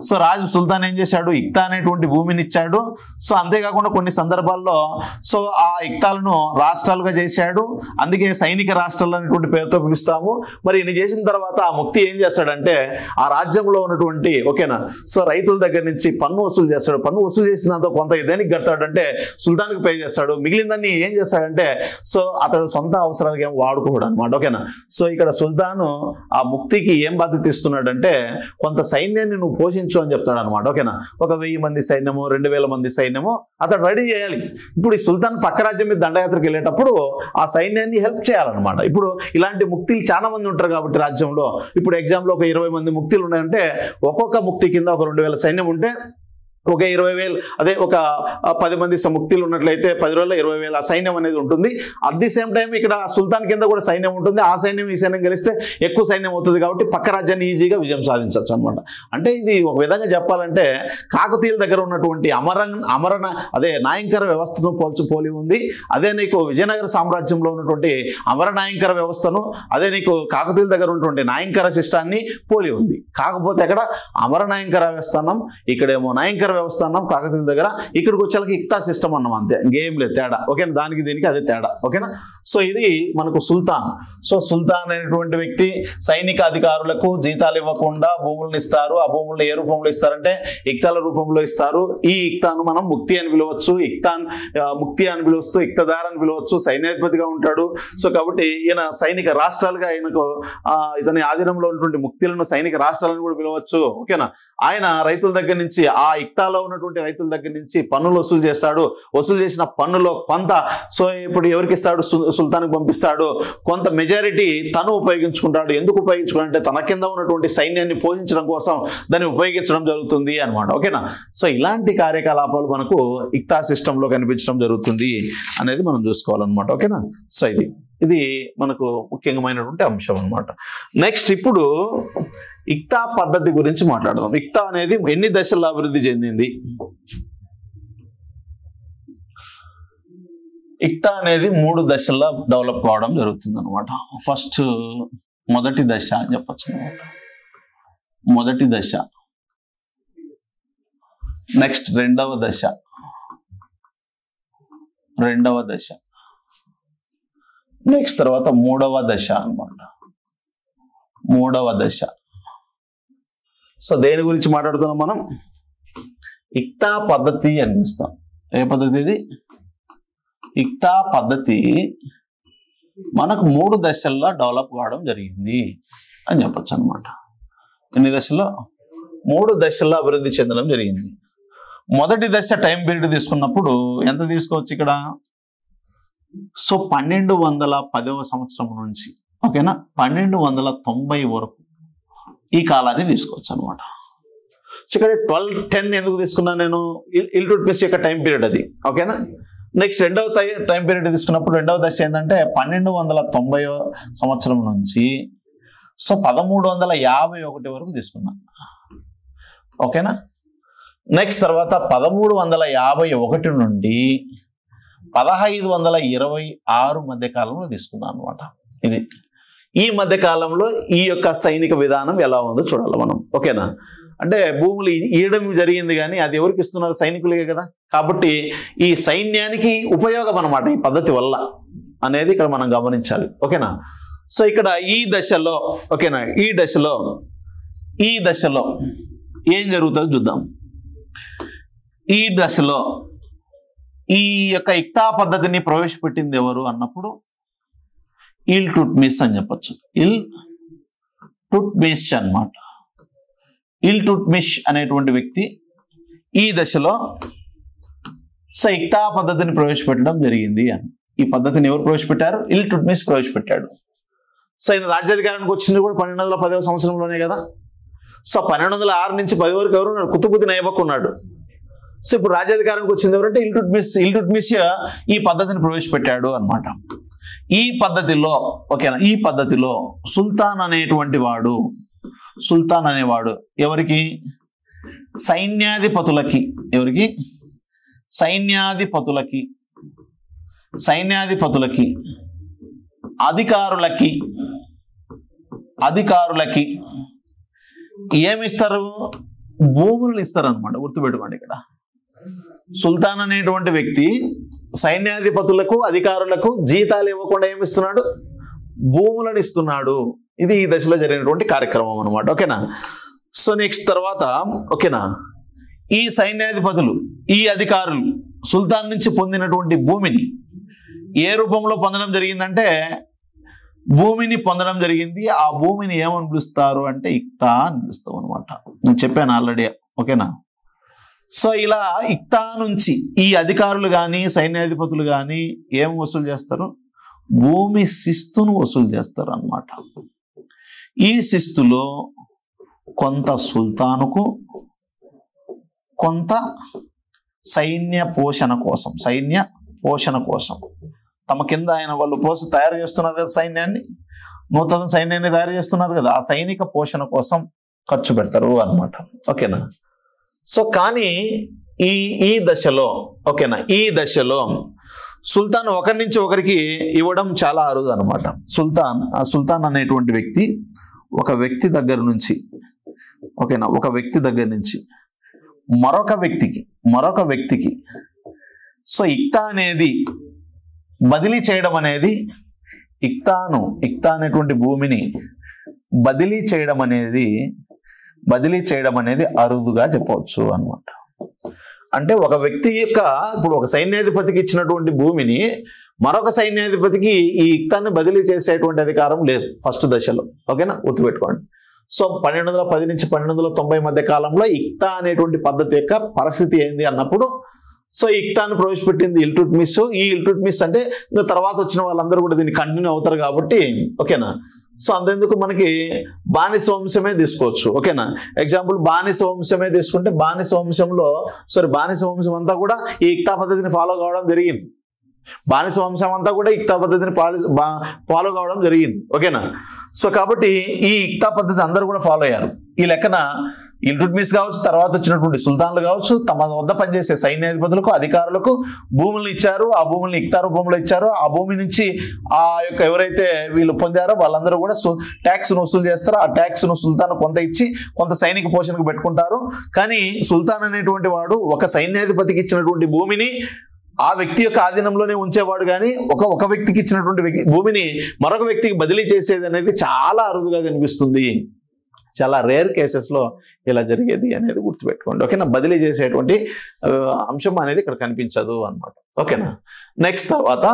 సో రాజు సుల్తాన్ ఏం చేశాడు, ఇక్తా అనేటువంటి భూమిని ఇచ్చాడు. సో అంతేకాకుండా కొన్ని సందర్భాల్లో సో ఆ ఇక్తాలను రాష్ట్రాలుగా చేశాడు. అందుకే సైనిక రాష్ట్రాలు అనేటువంటి పేరుతో పిలుస్తాము. మరి ఈయన చేసిన తర్వాత ఆ ముక్తి ఏం చేస్తాడంటే ఆ రాజ్యంలో ఉన్నటువంటి, ఓకేనా, సో రైతుల దగ్గర నుంచి పన్ను వసూలు చేస్తాడు. పన్ను వసూలు చేసినంత కొంత దేనికి కడతాడంటే సుల్తాన్కి పే చేస్తాడు. మిగిలిందాన్ని ఏం చేస్తాడంటే సో అతడు సొంత అవసరాలకి ఏం వాడుకోడు అనమాట, ఓకేనా. సో ఇక్కడ సుల్తాను ఆ ముక్తికి ఏం బాధ్యత ఇస్తున్నాడంటే కొంత సైన్యాన్ని నువ్వు పోషించు అని చెప్తాడు అనమాట, ఓకేనా. ఒక 1000 మంది సైన్యము, 2000 మంది సైన్యము అతడు రెడీ చేయాలి. ఇప్పుడు ఈ సుల్తాన్ పక్క రాజ్యం మీద దండయాత్రకు వెళ్ళేటప్పుడు ఆ సైన్యాన్ని హెల్ప్ చేయాలన్నమాట. ఇప్పుడు ఇలాంటి ముక్తిలు చాలా మంది ఉంటారు కాబట్టి రాజ్యంలో, ఇప్పుడు ఎగ్జామ్లో ఒక 20 మంది ముక్తిలు ఉన్నాయంటే ఒక్కొక్క ముక్తి కింద ఒక 2000 సైన్యం ఉంటే ఒక 20,000, అదే ఒక 10 మంది ముక్తులు ఉన్నట్లయితే 10 రోజుల్లో 20,000 సైన్యం అనేది ఉంటుంది. అట్ ది సేమ్ టైం ఇక్కడ సుల్తాన్ కింద కూడా సైన్యం ఉంటుంది. ఆ సైన్యం ఈ సైన్యం కలిస్తే ఎక్కువ సైన్యం అవుతుంది కాబట్టి పక్క రాజ్యాన్ని ఈజీగా విజయం సాధించవచ్చు అనమాట. అంటే ఇది ఒక విధంగా చెప్పాలంటే కాకతీయుల దగ్గర ఉన్నటువంటి నాయంకర వ్యవస్థను పోలి ఉంది. అదే నీకు విజయనగర సామ్రాజ్యంలో ఉన్నటువంటి అమర నాయంకర వ్యవస్థను, అదే నీకు కాకతీయుల దగ్గర ఉన్నటువంటి నాయంకర శిష్టాన్ని పోలి ఉంది. కాకపోతే అక్కడ అమర నాయంకర వ్యవస్థానం, ఇక్కడేమో నాయంకర వ్యవస్థానం కాకతీయుల దగ్గర. ఇక్కడికి వచ్చేకి ఇక్తా సిస్టమ్ అన్నాం, అంతే, ఇంకేం లేదు తేడా, ఓకేనా. దానికి దీనికి అదే తేడా, ఓకేనా. సో ఇది మనకు సుల్తాన్. సో సుల్తాన్ అనేటువంటి వ్యక్తి సైనిక అధికారులకు జీతాలు ఇవ్వకుండా భూములను ఇస్తారు. ఆ భూములను ఏ రూపంలో ఇస్తారంటే ఇక్తాల రూపంలో ఇస్తారు. ఈ ఇక్తాను మనం ముక్తి అని పిలవచ్చు, ముక్తి అని పిలుస్తూ ఇక్తదార్ అని పిలవచ్చు. సైన్యాధిపతిగా ఉంటాడు. సో కాబట్టి ఈయన సైనిక రాష్ట్రాలుగా ఇతని ఆధీనంలో ఉన్నటువంటి ముక్తులను సైనిక రాష్ట్రాలను కూడా పిలవచ్చు, ఓకేనా. ఆయన రైతుల దగ్గర నుంచి, ఆ ఇక్తాలో ఉన్నటువంటి రైతుల దగ్గర నుంచి పన్నులు వసూలు చేస్తాడు. వసూలు చేసిన పన్నులో కొంత సో ఇప్పుడు ఎవరికి ఇస్తాడు, సుల్తాన్కి పంపిస్తాడు. కొంత మెజారిటీ తను ఉపయోగించుకుంటాడు. ఎందుకు ఉపయోగించుకుంటే తన కింద ఉన్నటువంటి సైన్యాన్ని పోషించడం కోసం దాన్ని ఉపయోగించడం జరుగుతుంది అనమాట, ఓకేనా. సో ఇలాంటి కార్యకలాపాలు మనకు ఇక్తా సిస్టంలో కనిపించడం జరుగుతుంది అనేది మనం చూసుకోవాలన్నమాట, ఓకేనా. సో ఇది మనకు ముఖ్యమైనటువంటి అంశం అనమాట. నెక్స్ట్ ఇప్పుడు ఇక్తా పద్ధతి గురించి మాట్లాడదాం. ఇక్తా అనేది ఎన్ని దశల్లో అభివృద్ధి చెందింది? ఇక్తా అనేది 3 దశల్లో డెవలప్ కావడం జరుగుతుంది అనమాట. ఫస్ట్ మొదటి దశ అని చెప్పచ్చు అనమాట. మొదటి దశ. నెక్స్ట్ రెండవ దశ. నెక్స్ట్ తర్వాత 3వ దశ అనమాట. 3వ దశ. సో దేని గురించి మాట్లాడుతున్నాం మనం? ఇక్తా పద్ధతి అని పిలుస్తాం. ఏ పద్ధతి ఇది? ఇక్తా పద్ధతి మనకు 3 దశల్లో డెవలప్ కావడం జరిగింది అని చెప్పొచ్చు అనమాట. ఎన్ని దశల్లో? 3 దశల్లో అభివృద్ధి చెందడం జరిగింది. మొదటి దశ టైం పీరియడ్ తీసుకున్నప్పుడు ఎంత తీసుకోవచ్చు ఇక్కడ? సో 1210వ సంవత్సరం నుంచి ఓకేనా 1290 వరకు ఈ కాలాన్ని తీసుకోవచ్చు అనమాట. సో ఇక్కడ 1210 ఎందుకు తీసుకున్నాను నేను? ఇల్టుట్మిస్ యొక్క టైం పీరియడ్ అది ఓకేనా. నెక్స్ట్ రెండవ టైం పీరియడ్ తీసుకున్నప్పుడు రెండవ దశ ఏంటంటే 1290వ సంవత్సరం నుంచి సో 1351 వరకు తీసుకున్నాను ఓకేనా. నెక్స్ట్ తర్వాత 1351 నుండి 1526 మధ్య కాలంలో తీసుకున్నాను అనమాట. ఇది ఈ మధ్య కాలంలో ఈ యొక్క సైనిక విధానం ఎలా ఉందో చూడాలి మనం ఓకేనా. అంటే భూములు ఇవ్వడం జరిగింది కానీ అది ఎవరికి ఇస్తున్నారు? సైనికులకే కదా. కాబట్టి ఈ సైన్యానికి ఉపయోగం అనమాట ఈ పద్ధతి వల్ల అనేది ఇక్కడ మనం గమనించాలి ఓకేనా. సో ఇక్కడ ఈ దశలో ఓకేనా ఈ దశలో ఏం జరుగుతుందో చూద్దాం. ఈ దశలో ఈ యొక్క ఇక్తా పద్ధతిని ప్రవేశపెట్టింది ఎవరు అన్నప్పుడు ఇల్టుట్మిస్ అని చెప్పచ్చు. ఇల్టుట్మిష్ అన్నమాట. ఇల్టుట్మిష్ అనేటువంటి వ్యక్తి ఈ దశలో సో ఇక్తా పద్ధతిని ప్రవేశపెట్టడం జరిగింది అని. ఈ పద్ధతిని ఎవరు ప్రవేశపెట్టారు? ఇల్టుట్మిష్ ప్రవేశపెట్టాడు. సో ఆయన రాజ్యాధికారానికి వచ్చింది కూడా 1210వ సంవత్సరంలోనే కదా. సో 1206 నుంచి 10 వరకు ఎవరు ఉన్నాడు? కుతుబుద్దీన్ ఐబక్ ఉన్నాడు. సో ఇప్పుడు రాజ్యాధికారానికి వచ్చింది ఎవరంటే ఇల్టుట్మిష్ ఈ పద్ధతిని ప్రవేశపెట్టాడు అనమాట. ఈ పద్ధతిలో ఓకేనా ఈ పద్ధతిలో సుల్తాన్ అనేవాడు ఎవరికి? సైన్యాధిపతులకి. ఎవరికి? సైన్యాధిపతులకి అధికారులకి ఏమిస్తారు? భూములను ఇస్తారు అనమాట. గుర్తుపెట్టుకోండి ఇక్కడ సుల్తాన్ అనేటువంటి వ్యక్తి సైన్యాధిపతులకు అధికారులకు జీతాలు ఇవ్వకుండా ఏమిస్తున్నాడు? భూములను ఇస్తున్నాడు. ఇది ఈ దశలో జరిగినటువంటి కార్యక్రమం అనమాట ఓకేనా. సో నెక్స్ట్ తర్వాత ఓకేనా ఈ సైన్యాధిపతులు ఈ అధికారులు సుల్తాన్ నుంచి పొందినటువంటి భూమిని ఏ రూపంలో పొందడం జరిగిందంటే భూమిని పొందడం జరిగింది. ఆ భూమిని ఏమని పిలుస్తారు అంటే ఇక్తా అని పిలుస్తాం అనమాట. నేను చెప్పాను ఆల్రెడీ ఓకేనా. సో ఇలా ఇక్తా నుంచి ఈ అధికారులు కానీ సైన్యాధిపతులు కానీ ఏం వసూలు చేస్తారు? భూమి శిస్తును వసూలు చేస్తారు అన్నమాట. ఈ శిస్తులో కొంత సుల్తానుకు కొంత సైన్య పోషణ కోసం తమ కింద ఆయన వాళ్ళు తయారు చేస్తున్నారు కదా సైన్యాన్ని, నూతన సైన్యాన్ని తయారు చేస్తున్నారు కదా, ఆ సైనిక పోషణ కోసం ఖర్చు పెడతారు అన్నమాట ఓకేనా. సో కానీ ఈ దశలో ఓకేనా ఈ దశలో సుల్తాన్ ఒకరి నుంచి ఒకరికి ఇవ్వడం చాలా అరుదు అనమాట. సుల్తాన్ అనేటువంటి వ్యక్తి ఒక వ్యక్తి దగ్గర నుంచి ఓకేనా వ్యక్తి దగ్గర నుంచి మరొక వ్యక్తికి సో ఇక్తా అనేది బదిలీ చేయడం అనేది ఇక్తా అనేటువంటి భూమిని బదిలీ చేయడం అనేది అరుదుగా చెప్పవచ్చు అన్నమాట. అంటే ఒక వ్యక్తి ఇప్పుడు ఒక సైన్యాధిపతికి ఇచ్చినటువంటి భూమిని మరొక సైన్యాధిపతికి ఈ ఇక్తాన్ని బదిలీ చేసేటువంటి అధికారం లేదు ఫస్ట్ దశలో ఓకేనా. గుర్తుపెట్టుకోండి. సో 1210 నుంచి 1290 మధ్య కాలంలో ఇక్తా అనేటువంటి పద్ధతి యొక్క పరిస్థితి ఏంది అన్నప్పుడు సో ఇక్తాను ప్రవేశపెట్టింది ఇల్టుట్మిష్. ఈ ఇల్టుట్మిష్ అంటే ఇంకా తర్వాత వచ్చిన వాళ్ళందరూ కూడా దీన్ని కంటిన్యూ అవుతారు కాబట్టి ఓకేనా. సో అంతెందుకు మనకి బానిస వంశమే తీసుకోవచ్చు ఓకేనా. ఎగ్జాంపుల్ బానిస వంశమే తీసుకుంటే బానిస వంశం అంతా కూడా ఈ ఇక్తా పద్ధతిని ఫాలో కావడం జరిగింది. బానిస వంశం అంతా కూడా ఇక్తా పద్ధతిని ఫాలో కావడం జరిగింది ఓకేనా. సో కాబట్టి ఈ ఇక్తా పద్ధతి అందరూ కూడా ఫాలో అయ్యారు. ఈ లెక్కన ఇల్టుట్మిష్ కావచ్చు, తర్వాత వచ్చినటువంటి సుల్తాన్లు కావచ్చు, తమ వద్ద పనిచేసే సైన్యాధిపతులకు అధికారులకు భూములను ఇచ్చారు. ఆ భూములను ఇక్తా రూపంలో ఇచ్చారు. ఆ భూమి నుంచి ఆ యొక్క ఎవరైతే వీళ్ళు పొందారో వాళ్ళందరూ కూడా ట్యాక్స్ను వసూలు చేస్తారు. ఆ ట్యాక్స్ను సుల్తాన్ కొంత ఇచ్చి కొంత సైనిక పోషణకు పెట్టుకుంటారు. కానీ సుల్తాన్ అనేటువంటి వాడు ఒక సైన్యాధిపతికి ఇచ్చినటువంటి భూమిని ఆ వ్యక్తి యొక్క ఆధీనంలోనే ఉంచేవాడు. కానీ ఒక వ్యక్తికి ఇచ్చినటువంటి భూమిని మరొక వ్యక్తికి బదిలీ చేసేది అనేది చాలా అరుదుగా కనిపిస్తుంది. చాలా రేర్ కేసెస్లో ఇలా జరిగేది అనేది గుర్తుపెట్టుకోండి ఓకేనా. బదిలీ చేసేటువంటి అంశం అనేది ఇక్కడ కనిపించదు అన్నమాట ఓకేనా. నెక్స్ట్ తర్వాత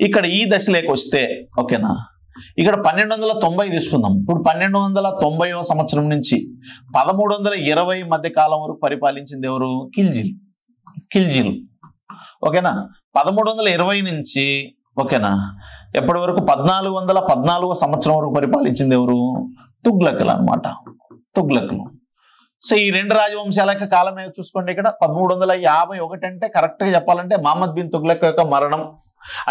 ఇక్కడ ఈ దశలోకి వస్తే ఓకేనా, ఇక్కడ 1290 తీసుకుందాం. ఇప్పుడు 1290వ సంవత్సరం నుంచి 1320 మధ్య కాలం వరకు పరిపాలించింది ఎవరు? ఖిల్జీలు. ఓకేనా, 1320 నుంచి ఓకేనా ఎప్పటి వరకు 1414వ సంవత్సరం వరకు పరిపాలించింది ఎవరు? తుగ్లకులు అనమాట, తుగ్లకులు. సో ఈ రెండు రాజవంశాల యొక్క కాలం ఏదో చూసుకోండి. ఇక్కడ 1351 అంటే కరెక్ట్గా చెప్పాలంటే మహమ్మద్ బిన్ తుగ్లక్ యొక్క మరణం,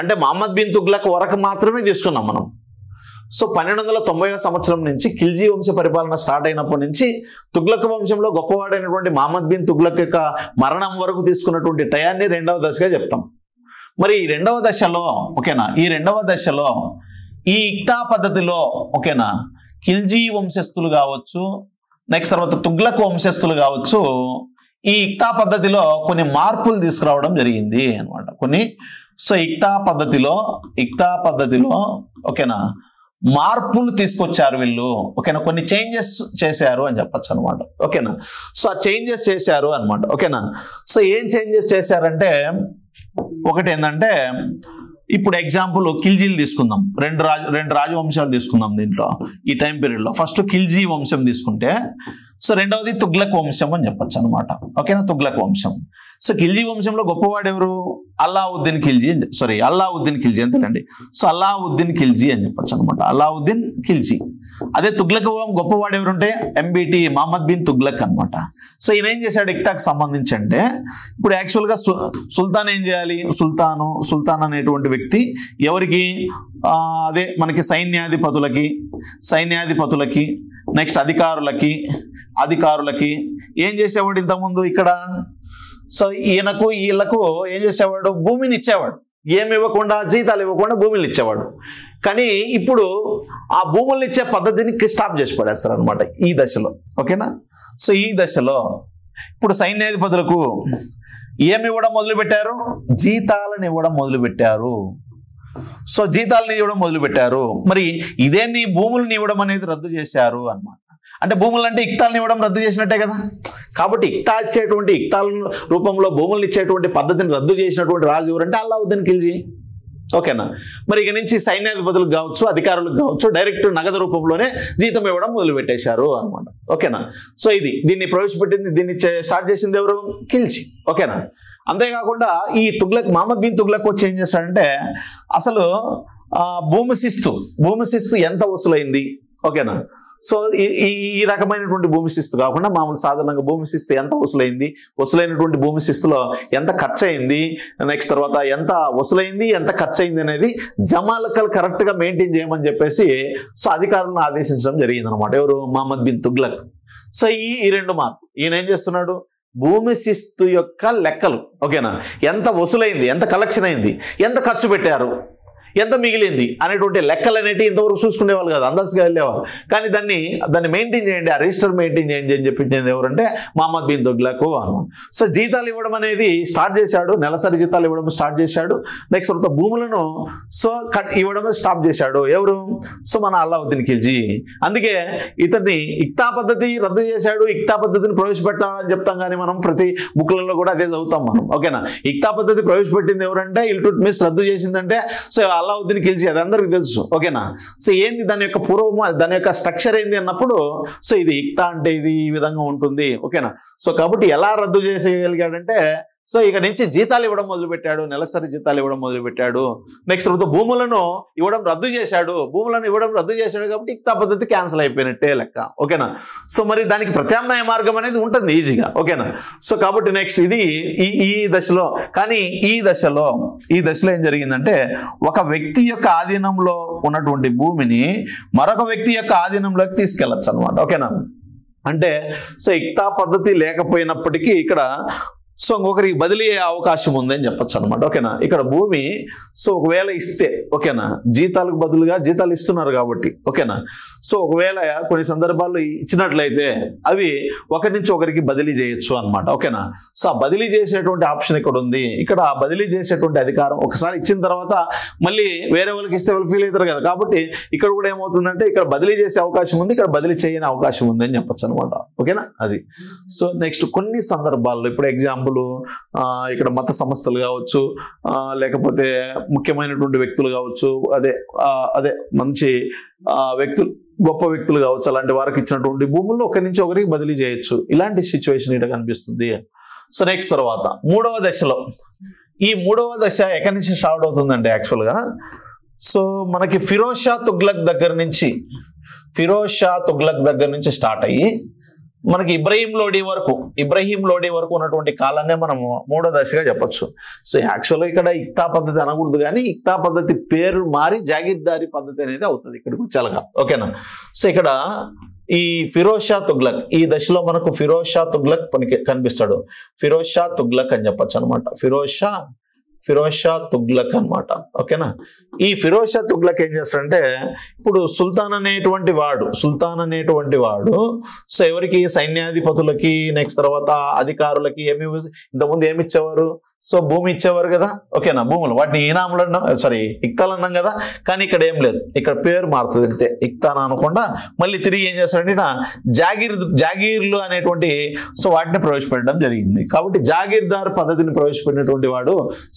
అంటే మహమ్మద్ బిన్ తుగ్లక్ వరకు మాత్రమే తీసుకున్నాం మనం. సో 1290వ సంవత్సరం నుంచి ఖిల్జీ వంశ పరిపాలన స్టార్ట్ అయినప్పటి నుంచి తుగ్లక్ వంశంలో గొప్పవాడైనటువంటి మహమ్మద్ బిన్ తుగ్లక్ యొక్క మరణం వరకు తీసుకున్నటువంటి టయాన్ని రెండవ దశగా చెప్తాం. మరి ఈ రెండవ దశలో ఓకేనా, ఈ రెండవ దశలో ఈ ఇక్తా పద్ధతిలో ఓకేనా ఖిల్జీ వంశస్థులు కావచ్చు, నెక్స్ట్ తర్వాత తుగ్లక్ వంశస్థులు కావచ్చు, ఈ ఇక్తా పద్ధతిలో కొన్ని మార్పులు తీసుకురావడం జరిగింది అనమాట. కొన్ని సో ఇక్తా పద్ధతిలో ఓకేనా మార్పులు తీసుకొచ్చారు వీళ్ళు ఓకేనా, కొన్ని చేంజెస్ చేశారు అని చెప్పచ్చు అనమాట. ఓకేనా, సో ఆ చేంజెస్ చేశారు అనమాట. ఓకేనా, సో ఏం చేంజెస్ చేశారంటే ఒకటి ఏంటంటే ఇప్పుడు ఎగ్జాంపుల్ ఖిల్జీలు తీసుకుందాం, రెండు రాజవంశాలు తీసుకుందాం దీంట్లో ఈ టైం పీరియడ్లో. ఫస్ట్ ఖిల్జీ వంశం తీసుకుంటే సో రెండవది తుగ్లక్ వంశం అని చెప్పచ్చు అనమాట. ఓకేనా, తుగ్లక్ వంశం. సో ఖిల్జీ వంశంలో గొప్పవాడు ఎవరు? అల్లావుద్దీన్ ఖిల్జీ అంతేనండి. సో అల్లావుద్దీన్ ఖిల్జీ అని చెప్పచ్చు అనమాట, అల్లావుద్దీన్ ఖిల్జీ. అదే తుగ్లక్ గొప్పవాడు ఎవరుంటే ఎంబీటీ మహమ్మద్ బిన్ తుగ్లక్ అనమాట. సో ఈయన ఏం చేశాడు ఇక్తాకి సంబంధించి అంటే, ఇప్పుడు యాక్చువల్గా సుల్తాన్ ఏం చేయాలి? సుల్తాన్ అనేటువంటి వ్యక్తి ఎవరికి? అదే మనకి సైన్యాధిపతులకి నెక్స్ట్ అధికారులకి ఏం చేసేవాడు ఇంతకుముందు ఇక్కడ? సో వీళ్ళకు ఏం చేసేవాడు? భూమిని ఇచ్చేవాడు, ఏమి ఇవ్వకుండా, జీతాలు ఇవ్వకుండా భూమిని ఇచ్చేవాడు. కానీ ఇప్పుడు ఆ భూములను ఇచ్చే పద్ధతిని స్టాప్ చేసి పడేస్తారు అనమాట ఈ దశలో. ఓకేనా, సో ఈ దశలో ఇప్పుడు సైన్యాధిపతులకు ఏమి ఇవ్వడం మొదలుపెట్టారు? జీతాలను ఇవ్వడం మొదలుపెట్టారు. సో జీతాలను ఇవ్వడం మొదలుపెట్టారు. మరి ఇదే నీ భూములను ఇవ్వడం అనేది రద్దు చేశారు అన్నమాట. అంటే భూములు అంటే ఇక్తాలను ఇవ్వడం రద్దు చేసినట్టే కదా. కాబట్టి ఇక్తాల రూపంలో భూములను ఇచ్చేటువంటి పద్ధతిని రద్దు చేసినటువంటి రాజు ఎవరంటే అల్లావుద్దీన్ ఖిల్జీ. ఓకేనా, మరి ఇక నుంచి సైన్యాధిపతులకు కావచ్చు, అధికారులకు కావచ్చు డైరెక్ట్ నగదు రూపంలోనే జీతం ఇవ్వడం మొదలు పెట్టేశారు అనమాట. ఓకేనా, సో దీన్ని ప్రవేశపెట్టింది, దీన్ని స్టార్ట్ చేసింది ఎవరు? ఖిల్జీ. ఓకేనా, అంతేకాకుండా ఈ మహమ్మద్ బిన్ తుగ్లక్ వచ్చి ఏం చేశాడంటే అసలు భూమి శిస్తు ఎంత వసూలైంది? ఓకేనా, సో ఈ రకమైనటువంటి భూమి శిస్తు కాకుండా మామూలు సాధారణంగా భూమి శిస్తు ఎంత వసూలైనటువంటి భూమి శిస్తులో ఎంత ఖర్చు అయింది, నెక్స్ట్ తర్వాత ఎంత వసూలైంది, ఎంత ఖర్చు అయింది అనేది జమాలకలు కరెక్ట్ గా మెయింటైన్ చేయమని చెప్పేసి సో అధికారులను ఆదేశించడం జరిగింది అనమాట. ఎవరు? మహమ్మద్ బిన్ తుగ్లక్. సో ఈ రెండు మార్పు ఈయన ఏం చేస్తున్నాడు? భూమి శిస్తు యొక్క లెక్కలు ఓకేనా, ఎంత వసూలైంది, ఎంత కలెక్షన్ అయింది, ఎంత ఖర్చు పెట్టారు, ఎంత మిగిలింది అనేటువంటి లెక్కలు అనేవి ఇంతవరకు చూసుకునేవాళ్ళు కాదు, అందాజుగా వెళ్ళేవాళ్ళు. కానీ దాన్ని మెయింటైన్ చేయండి, ఆ రిజిస్టర్ మెయింటైన్ చేయండి అని చెప్పింది ఎవరంటే మహమ్మద్ బిన్ తుగ్లక్ అనమాట. సో జీతాలు ఇవ్వడం అనేది స్టార్ట్ చేశాడు, నెలసరి జీతాలు ఇవ్వడం స్టార్ట్ చేశాడు. నెక్స్ట్ తర్వాత భూములను సో ఇవ్వడం స్టాప్ చేశాడు ఎవరు? సో మన అల్లావుద్దీన్ ఖిల్జీ. అందుకే ఇతన్ని ఇక్తా పద్ధతి రద్దు చేశాడు, ఇక్తా పద్ధతిని ప్రవేశపెట్టాలని చెప్తాం కానీ మనం ప్రతి బుక్లలో కూడా అదే చదువుతాం మనం. ఓకేనా, ఇక్తా పద్ధతి ప్రవేశపెట్టింది ఎవరంటే ఇల్టుట్మిస్, రద్దు చేసిందంటే సో అల్లావుద్దీన్ ఖిల్జీ, అది అందరికి తెలుసు. ఓకేనా, సో ఏంది దాని యొక్క దాని యొక్క స్ట్రక్చర్ ఏంది అన్నప్పుడు సో ఇది ఇక్తా అంటే ఇది ఈ విధంగా ఉంటుంది. ఓకేనా, సో కాబట్టి ఎలా రద్దు చేసేయగలిగాడంటే సో ఇక నుంచి జీతాలు ఇవ్వడం మొదలుపెట్టాడు, నెలసరి జీతాలు ఇవ్వడం మొదలుపెట్టాడు. నెక్స్ట్ తర్వాత భూములను ఇవ్వడం రద్దు చేశాడు కాబట్టి ఇక్తా పద్ధతి క్యాన్సిల్ అయిపోయినట్టే లెక్క. ఓకేనా, సో మరి దానికి ప్రత్యామ్నాయ మార్గం అనేది ఉంటుంది ఈజీగా. ఓకేనా, సో కాబట్టి నెక్స్ట్ ఇది ఈ దశలో. కానీ ఈ దశలో ఏం జరిగిందంటే ఒక వ్యక్తి యొక్క ఆధీనంలో ఉన్నటువంటి భూమిని మరొక వ్యక్తి యొక్క ఆధీనంలోకి తీసుకెళ్లొచ్చు అనమాట. ఓకేనా, అంటే సో ఇక్తా పద్ధతి లేకపోయినప్పటికీ ఇక్కడ సో ఇంకొకరికి బదిలీ అయ్యే అవకాశం ఉందని చెప్పచ్చు అనమాట. ఓకేనా, ఇక్కడ భూమి సో ఒకవేళ ఇస్తే ఓకేనా, జీతాలకు బదులుగా జీతాలు ఇస్తున్నారు కాబట్టి ఓకేనా, సో ఒకవేళ కొన్ని సందర్భాల్లో ఇచ్చినట్లయితే అవి ఒకరి నుంచి ఒకరికి బదిలీ చేయొచ్చు అనమాట. ఓకేనా, సో ఆ బదిలీ చేసేటువంటి ఆప్షన్ ఇక్కడ ఉంది. ఇక్కడ బదిలీ చేసేటువంటి అధికారం ఒకసారి ఇచ్చిన తర్వాత మళ్ళీ వేరే వాళ్ళకి ఇస్తే వాళ్ళు ఫీల్ అవుతారు కదా. కాబట్టి ఇక్కడ కూడా ఏమవుతుందంటే ఇక్కడ బదిలీ చేసే అవకాశం ఉంది, ఇక్కడ బదిలీ చేయని అవకాశం ఉంది అని చెప్పచ్చు అనమాట. ఓకేనా, అది. సో నెక్స్ట్ కొన్ని సందర్భాల్లో ఇప్పుడు ఎగ్జాంపుల్ ఇక్కడ మత సంస్థలు కావచ్చు, లేకపోతే ముఖ్యమైనటువంటి వ్యక్తులు కావచ్చు, అదే మంచి వ్యక్తులు, గొప్ప వ్యక్తులు కావచ్చు, అలాంటి వారికి ఇచ్చినటువంటి భూముల్లో ఒకరి నుంచి ఒకరికి బదిలీ చేయొచ్చు. ఇలాంటి సిచ్యువేషన్ ఇక్కడ కనిపిస్తుంది. సో నెక్స్ట్ తర్వాత మూడవ దశలో, ఈ మూడవ దశ ఎక్కడి నుంచి స్టార్ట్ అవుతుందంటే యాక్చువల్గా సో మనకి ఫిరోజ్ షా తుగ్లక్ దగ్గర నుంచి స్టార్ట్ అయ్యి మనకి ఇబ్రహీం లోడి వరకు ఉన్నటువంటి కాలాన్ని మనము మూడో దశగా చెప్పొచ్చు. సో యాక్చువల్గా ఇక్కడ ఇక్తా పద్ధతి అనకూడదు, కానీ ఇక్తా పద్ధతి పేరు మారి జాగీర్దారీ పద్ధతి అనేది అవుతుంది ఇక్కడికి వచ్చాక. ఓకేనా. సో ఇక్కడ ఈ ఫిరోజ్ షా తుగ్లక్, ఈ దశలో మనకు ఫిరోజ్ షా తుగ్లక్ కనిపిస్తాడు. ఫిరోజ్ షా తుగ్లక్ అని చెప్పొచ్చు అనమాట. ఫిరోజ్ షా తుగ్లక్ అనమాట. ఓకేనా. ఈ ఫిరోజ్ షా తుగ్లక్ ఏం చేస్తాడంటే, ఇప్పుడు సుల్తాన్ అనేటువంటి వాడు సో ఎవరికి, సైన్యాధిపతులకి, నెక్స్ట్ తర్వాత అధికారులకి ఇంతకుముందు ఏమి ఇచ్చేవారు, సో భూమి ఇచ్చేవారు కదా. ఓకేనా. భూములు, వాటిని ఈనాములు అన్నాం, ఇక్తాలు అన్నాం కదా. కానీ ఇక్కడ ఏం లేదు, ఇక్కడ పేరు మారుతుంది అంతే. ఇక్తాన్ అనకుండా మళ్ళీ తిరిగి ఏం చేస్తాడంటే జాగీర్లు అనేటువంటి సో వాటిని ప్రవేశపెట్టడం జరిగింది. కాబట్టి జాగీర్దార్ పద్ధతిని ప్రవేశపెట్టినటువంటి వాడు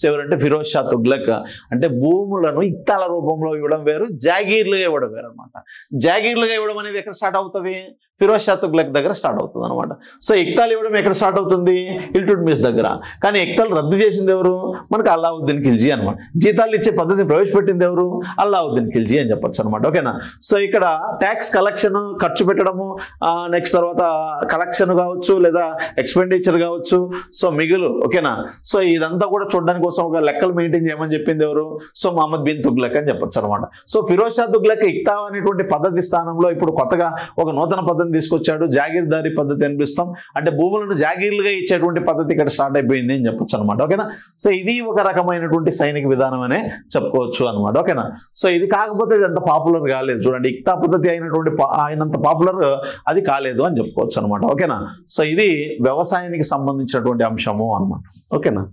ఎవరంటే ఫిరోజ్ షా తుగ్లక్. అంటే భూములను ఇక్తాల రూపంలో ఇవ్వడం వేరు, జాగీర్లుగా ఇవ్వడం వేరు అనమాట. జాగీర్లుగా ఇవ్వడం అనేది ఎక్కడ స్టార్ట్ అవుతుంది, ఫిరోజ్ షా తుగ్లక్ దగ్గర స్టార్ట్ అవుతుంది అనమాట. సో ఇక్తాలు ఇవ్వడం ఎక్కడ స్టార్ట్ అవుతుంది, ఇల్టుట్మిస్ దగ్గర. కానీ ఇక్తాలు రద్దు చేసింది ఎవరు, మనకు అల్లావుద్దీన్ ఖిల్జీ అనమాట. జీతాలు ఇచ్చే పద్ధతిని ప్రవేశపెట్టింది ఎవరు, అల్లావుద్దీన్ ఖిల్జీ అని చెప్పొచ్చు అనమాట. ఓకేనా. సో ఇక్కడ ట్యాక్స్ కలెక్షన్, ఖర్చు పెట్టడము, నెక్స్ట్ తర్వాత కలెక్షన్ కావచ్చు లేదా ఎక్స్పెండిచర్ కావచ్చు, సో మిగులు. ఓకేనా. సో ఇదంతా కూడా చూడడానికి కోసం ఒక లెక్కలు మెయింటైన్ చేయమని చెప్పింది ఎవరు, సో మహమ్మద్ బిన్ తుగ్లక్ అని చెప్పొచ్చు అనమాట. సో ఫిరోజ్ షా తుగ్లక్ ఇక్తా అనేటువంటి పద్ధతి స్థానంలో ఇప్పుడు కొత్తగా ఒక నూతన పద్ధతి తీసుకొచ్చాడు, జాగీర్దారీ పద్ధతి అనిపిస్తాం. అంటే భూములను జాగీర్లుగా ఇచ్చేటువంటి పద్ధతి ఇక్కడ స్టార్ట్ అయిపోయింది అని చెప్పొచ్చు అనమాట. ఓకేనా. సో ఇది ఒక రకమైనటువంటి సైనిక విధానం అనే చెప్పుకోవచ్చు అనమాట. ఓకేనా. సో ఇది కాకపోతే ఇది అంత పాపులర్ కాలేదు. చూడండి, ఇక్తా పద్ధతి అయినంత పాపులర్ అది కాలేదు అని చెప్పుకోవచ్చు అనమాట. ఓకేనా. సో ఇది వ్యవసాయానికి సంబంధించినటువంటి అంశము అనమాట. ఓకేనా.